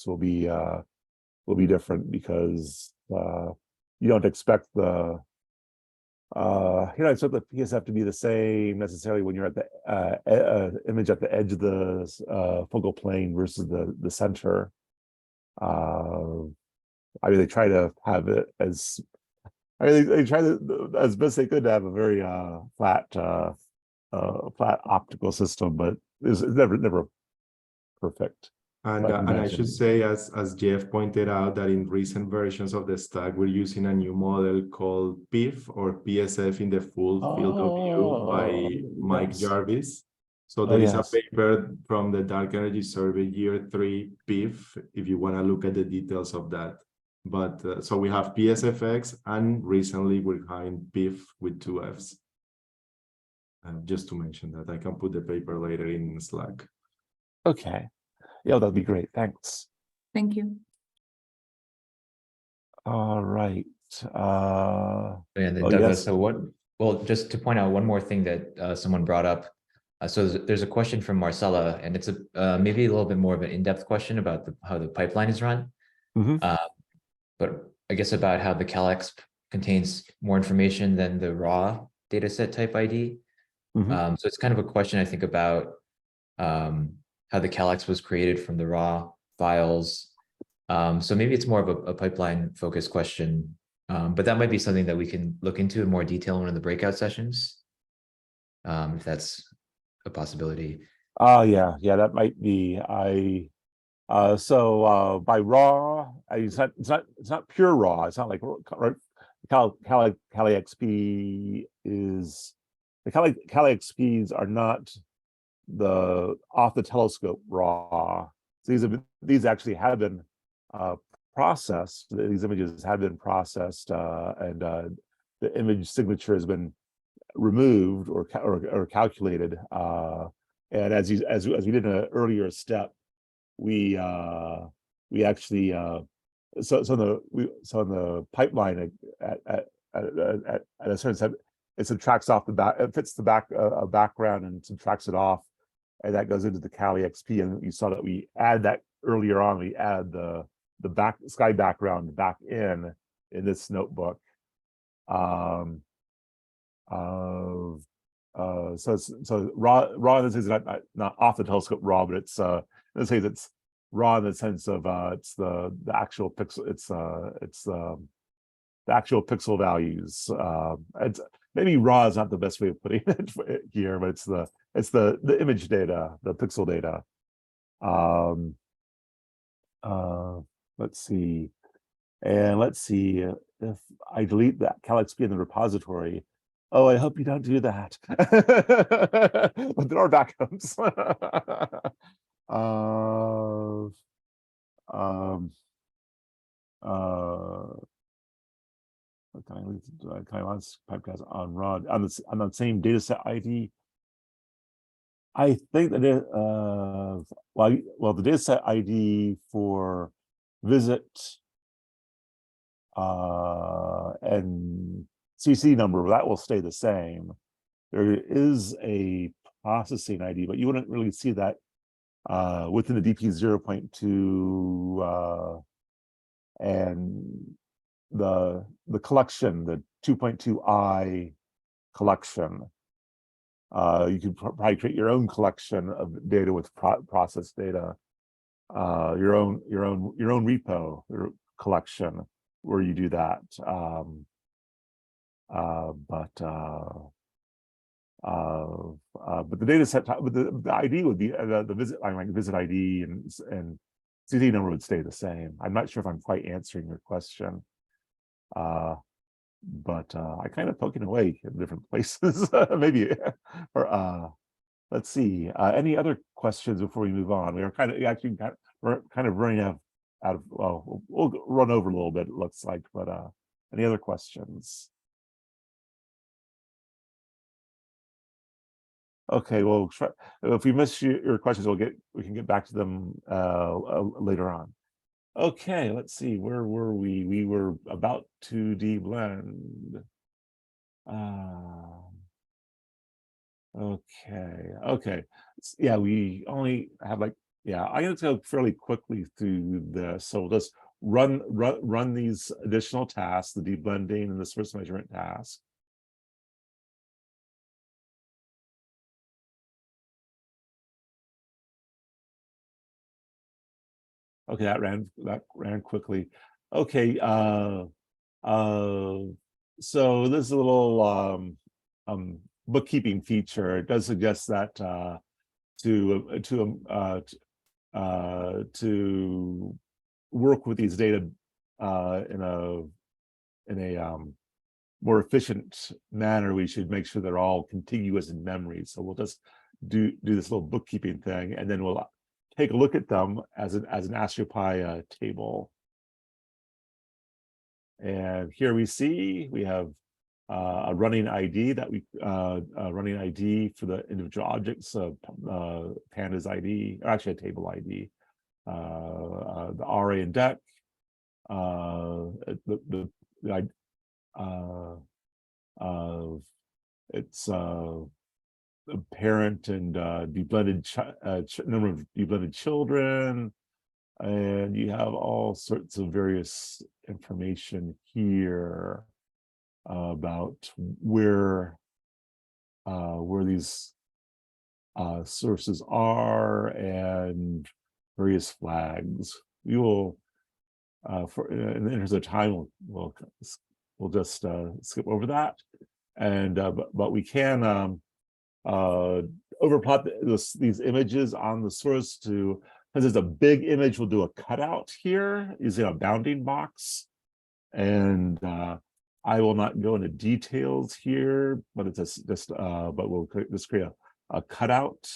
will be different, because you don't expect the expect the PSF to be the same necessarily when you're at the image at the edge of the focal plane versus the center. I mean, they try to have it as, I mean, they try to as best they could to have a very flat optical system, but it's never perfect. And I should say, as Jeff pointed out, that in recent versions of the stack, we're using a new model called PIF, or PSF in the full field of view, by Mike Yes. Jarvis. So there is a Yes. paper from the Dark Energy Survey year 3 PIF, if you want to look at the details of that. But so we have PSFX, and recently we're having PIF with 2 Fs. Just to mention that, I can put the paper later in Slack. Okay. Yeah, that'd be great. Thanks. Thank you. All right. And then Oh, Douglas, yes. so well, just to point out one more thing that someone brought up. So there's a question from Marcella, and it's maybe a little bit more of an in-depth question about how the pipeline is run. But I guess about how the CalExp contains more information than the raw dataset type ID. So it's kind of a question, I think, about how the CalExp was created from the raw files. So maybe it's more of a pipeline focused question, but that might be something that we can look into in more detail in one of the breakout sessions, if that's a possibility. Yeah, that might be. So by raw, it's not pure raw. It's not like CalExp is, the CalExps are not the off the telescope raw. So these actually have been processed. These images have been processed, and the image signature has been removed or calculated. And as we did in an earlier step, we actually so in the pipeline at a certain step, it subtracts off the back, it fits the background and subtracts it off, and that goes into the CalExp. And you saw that we add that earlier on. We add the sky background back in this notebook. So raw in this is not off the telescope raw, but it's let's say it's raw in the sense of it's the actual pixel, it's the actual pixel values. It's maybe raw is not the best way of putting it here, but it's the image data, the pixel data. Let's see, if I delete that CalExp in the repository. Oh, I hope you don't do that. But there are backups. Pipecast on run on the same data set ID. I think that the data set ID for visit and CC number, that will stay the same. There is a processing ID, but you wouldn't really see that within the DP0.2 and the collection, the 2.2i collection. You could probably create your own collection of data with process data, your own repo collection where you do that. But the data set, but the ID would be the visit, like visit ID and CD number would stay the same. I'm not sure if I'm quite answering your question, but I kind of poking away in different places, maybe. Or let's see. Any other questions before we move on? We are we're kind of running out of. Well, we'll run over a little bit. It looks like, but any other questions? Okay, well, if we miss your questions, we can get back to them later on. Okay, let's see, where were we? We were about to deblend. Okay. Yeah, we only have I'm gonna go fairly quickly through this. So we'll just run these additional tasks, the deblending and the source measurement task. Okay, that ran quickly. Okay, so this is a little bookkeeping feature. It does suggest that to work with these data in a more efficient manner, we should make sure they're all contiguous in memory. So we'll just do this little bookkeeping thing, and then we'll take a look at them as an AstroPy table. And here we have a running ID that running ID for the individual objects of pandas ID, or actually a table ID, the RA and DEC, it's the parent and number of deblended children, and you have all sorts of various information here about where these sources are and various flags. We will, in the interest of time, we'll just skip over that, and but we can overplot these images on the source to, because there's a big image, we'll do a cutout here using a bounding box, and I will not go into details here, but it's just but we'll just create a cutout.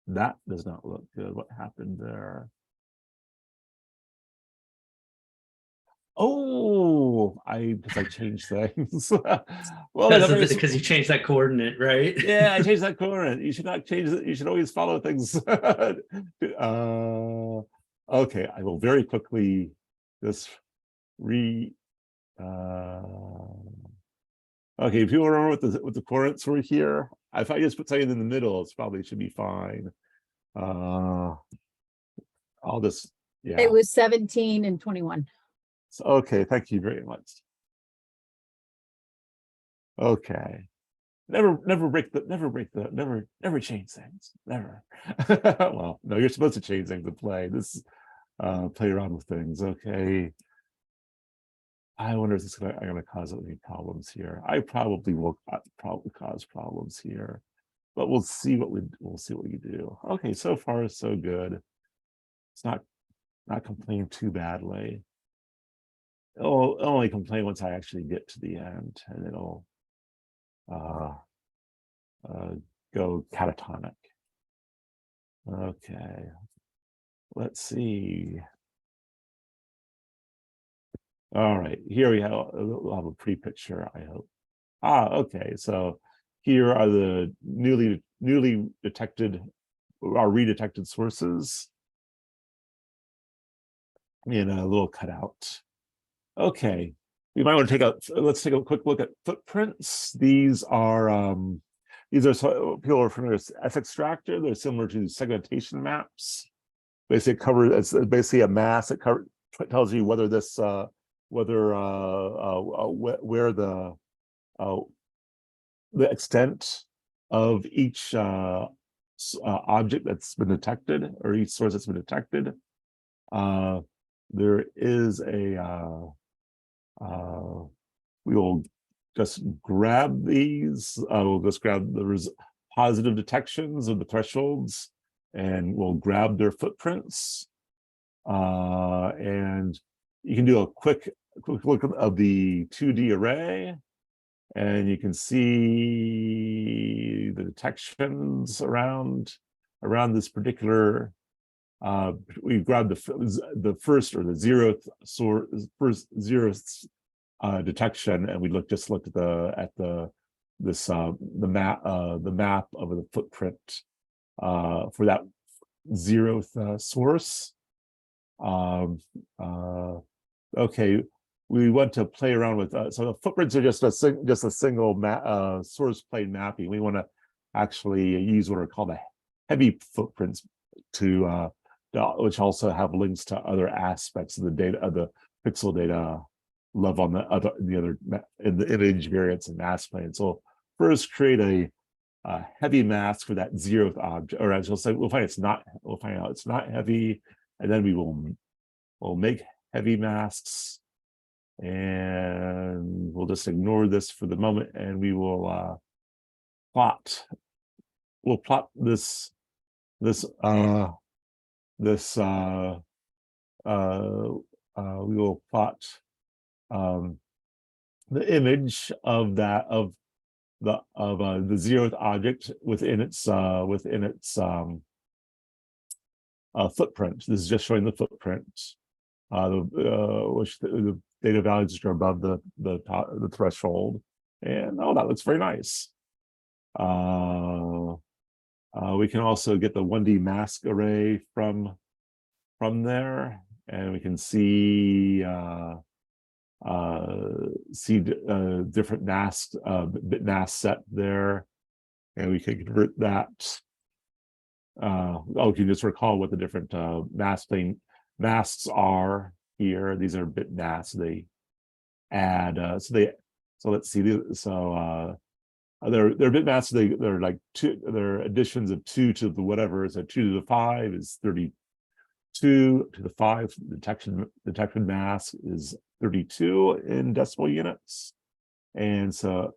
That does not look good. What happened there? Oh, because I changed things. Well, because you changed that coordinate, right? Yeah, I changed that coordinate. You should not change it. You should always follow things. Okay, I will very quickly just okay, if you remember what the coordinates were here, if I just put something in the middle, it's probably should be fine. I'll just, yeah. It was 17 and 21. So, okay, thank you very much. Okay. Never change things. Never. Well, no, you're supposed to change things to play. This play around with things. Okay. I wonder if this is gonna cause any problems here. I probably will cause problems here, but we'll see what we do. Okay, so far so good. It's not complaining too badly. It'll only complain once I actually get to the end, and it'll go catatonic. Okay, let's see. All right, here we'll have a pretty picture, I hope. Okay, so here are the newly detected or redetected sources in a little cutout. Okay, we might want to let's take a quick look at footprints. These are people are familiar with S-extractor. They're similar to segmentation maps. Basically, it's basically a mass. It tells you whether this where the extent of each object that's been detected, or each source that's been detected. There is a we will just grab these. We'll just grab the positive detections of the thresholds, and we'll grab their footprints. And you can do a quick look of the 2D array, and you can see the detections around this particular. We grabbed the first or the zeroth detection, and we just looked at the map of the footprint for that zeroth source. Okay, we want to play around with so the footprints are just a single source plane mapping. We want to actually use what are called the heavy footprints to which also have links to other aspects of the data, of the pixel data level on the other in the image variance and mask plane. So first create a heavy mask for that zeroth object, or as we'll say, we'll find out it's not heavy, and then we'll make heavy masks, and we'll just ignore this for the moment, and we will plot this we will plot the image of the zeroth object within its footprint. This is just showing the footprint, which the data values are above the threshold, and that looks very nice. We can also get the 1D mask array from there, and we can see different masks, bit mask set there, and we can convert that. You can just recall what the different masks are here. These are bit masks. They add so let's see. So they're bit masks. They're like they're additions of 2 to the whatever. So 2 to the 5 is 32. To the 5 detected mask is 32 in decimal units, and so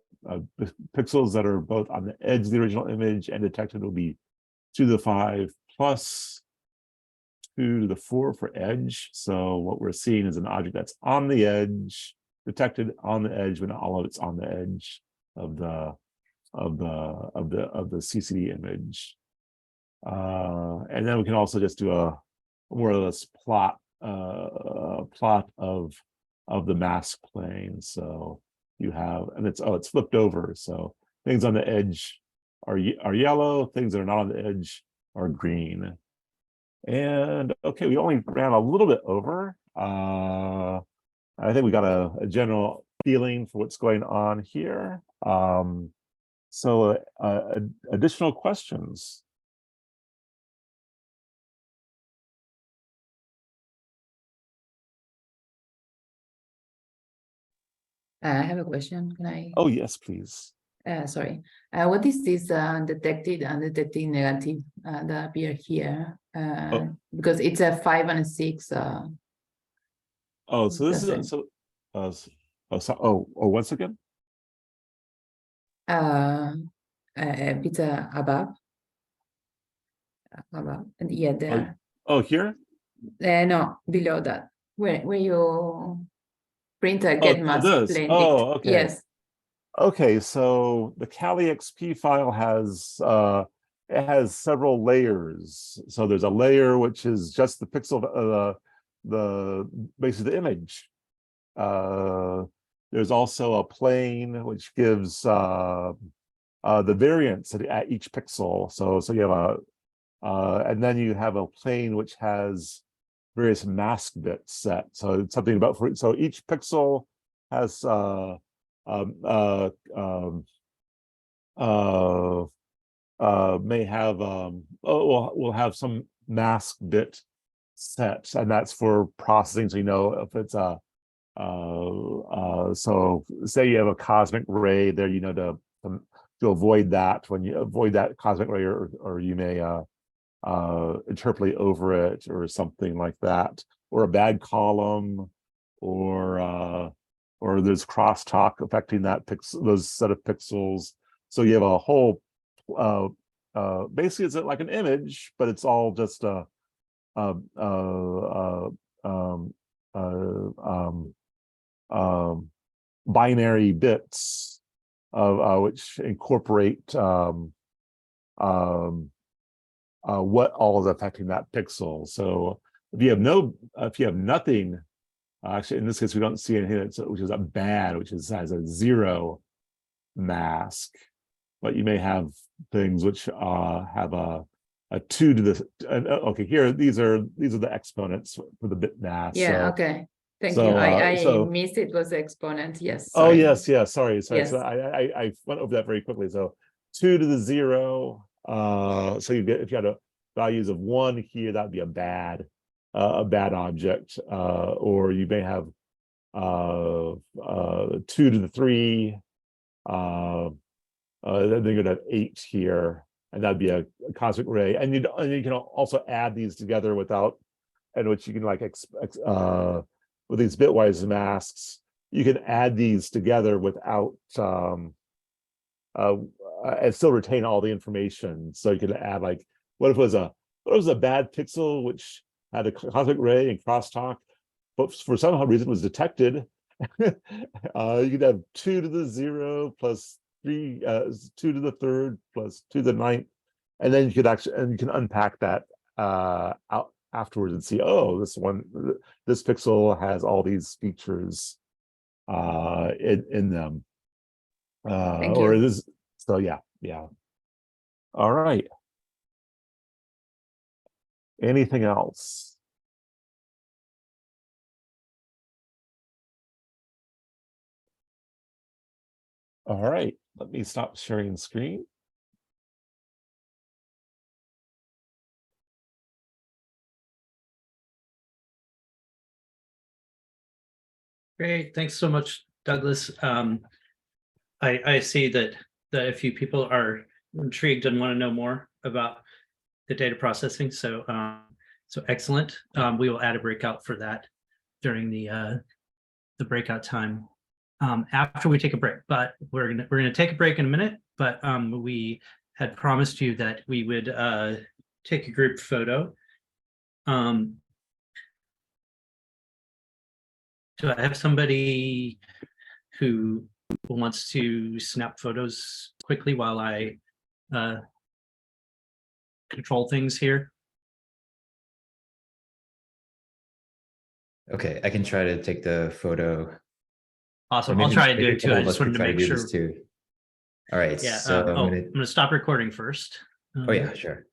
pixels that are both on the edge of the original image and detected will be 2 to the 5 plus 2 to the 4 for edge. So what we're seeing is an object that's on the edge, detected on the edge, when all of it's on the edge of the CCD image. And then we can also just do a more or less plot of the mask plane. So you have, and it's flipped over. So things on the edge are yellow, things that are not on the edge are green. And okay, we only ran a little bit over. I think we got a general feeling for what's going on here. So additional questions? I have a question. Can I? Oh, yes, please. Sorry. What is this detected and detected negative that appear here? Because it's a 5 and a 6. So this is once again. It's above. And yeah, there. Oh, here? No, below that. Where you print a get mask plane. Oh, okay. Yes. Okay, so the Kali XP file has it has several layers. So there's a layer which is just the pixel, basically the image. there's also a plane which gives the variance at each pixel. So you have and then you have a plane which has various mask bits set. So it's something about so each pixel has may have will have some mask bit set, and that's for processing. So you know if it's a so say you have a cosmic ray there, you know to avoid that, when you avoid that cosmic ray, or you may interpolate over it or something like that, or a bad column, or there's crosstalk affecting that those set of pixels. So you have a whole basically it's like an image, but it's all just binary bits of which incorporate what all is affecting that pixel. So if you have nothing, actually in this case we don't see anything which is a bad, which has a 0 mask, but you may have things which have a 2 to the okay, here these are the exponents for the bit mask. Yeah, so, okay. Thank so, you. I so, missed it was the exponent. Yes. oh Sorry. yes, yeah, sorry. Yes. So I went over that very quickly. So 2 to the 0. So you get, if you had values of 1 here, that'd be a bad object. Or you may have 2 to the 3. Then you're gonna have 8 here, and that'd be a cosmic ray. And you can also add these together without, and which you can like with these bitwise masks, you can add these together without and still retain all the information. So you could add like, what if it was a bad pixel which had a cosmic ray and crosstalk, but for some reason was detected. You could have 2 to the 0 plus 3, 2 to the 3rd plus 2 to the 9th, and then you could you can unpack that out afterwards and see, oh, this pixel has all these features in them. Thank Or you. this, so yeah. All right. Anything else? All right, let me stop sharing screen. Great, thanks so much, Douglas. I see that a few people are intrigued and want to know more about the data processing. So so excellent. We will add a breakout for that during the breakout time after we take a break. But we're gonna take a break in a minute. But we had promised you that we would take a group photo. Do I have somebody who wants to snap photos quickly while I control things here? Okay, I can try to take the photo. Awesome. Or I'll maybe- try to maybe do a it too. couple I of just us could wanted to try make do sure. this too. All right, Yeah. so I'm gonna stop recording first. oh yeah, sure.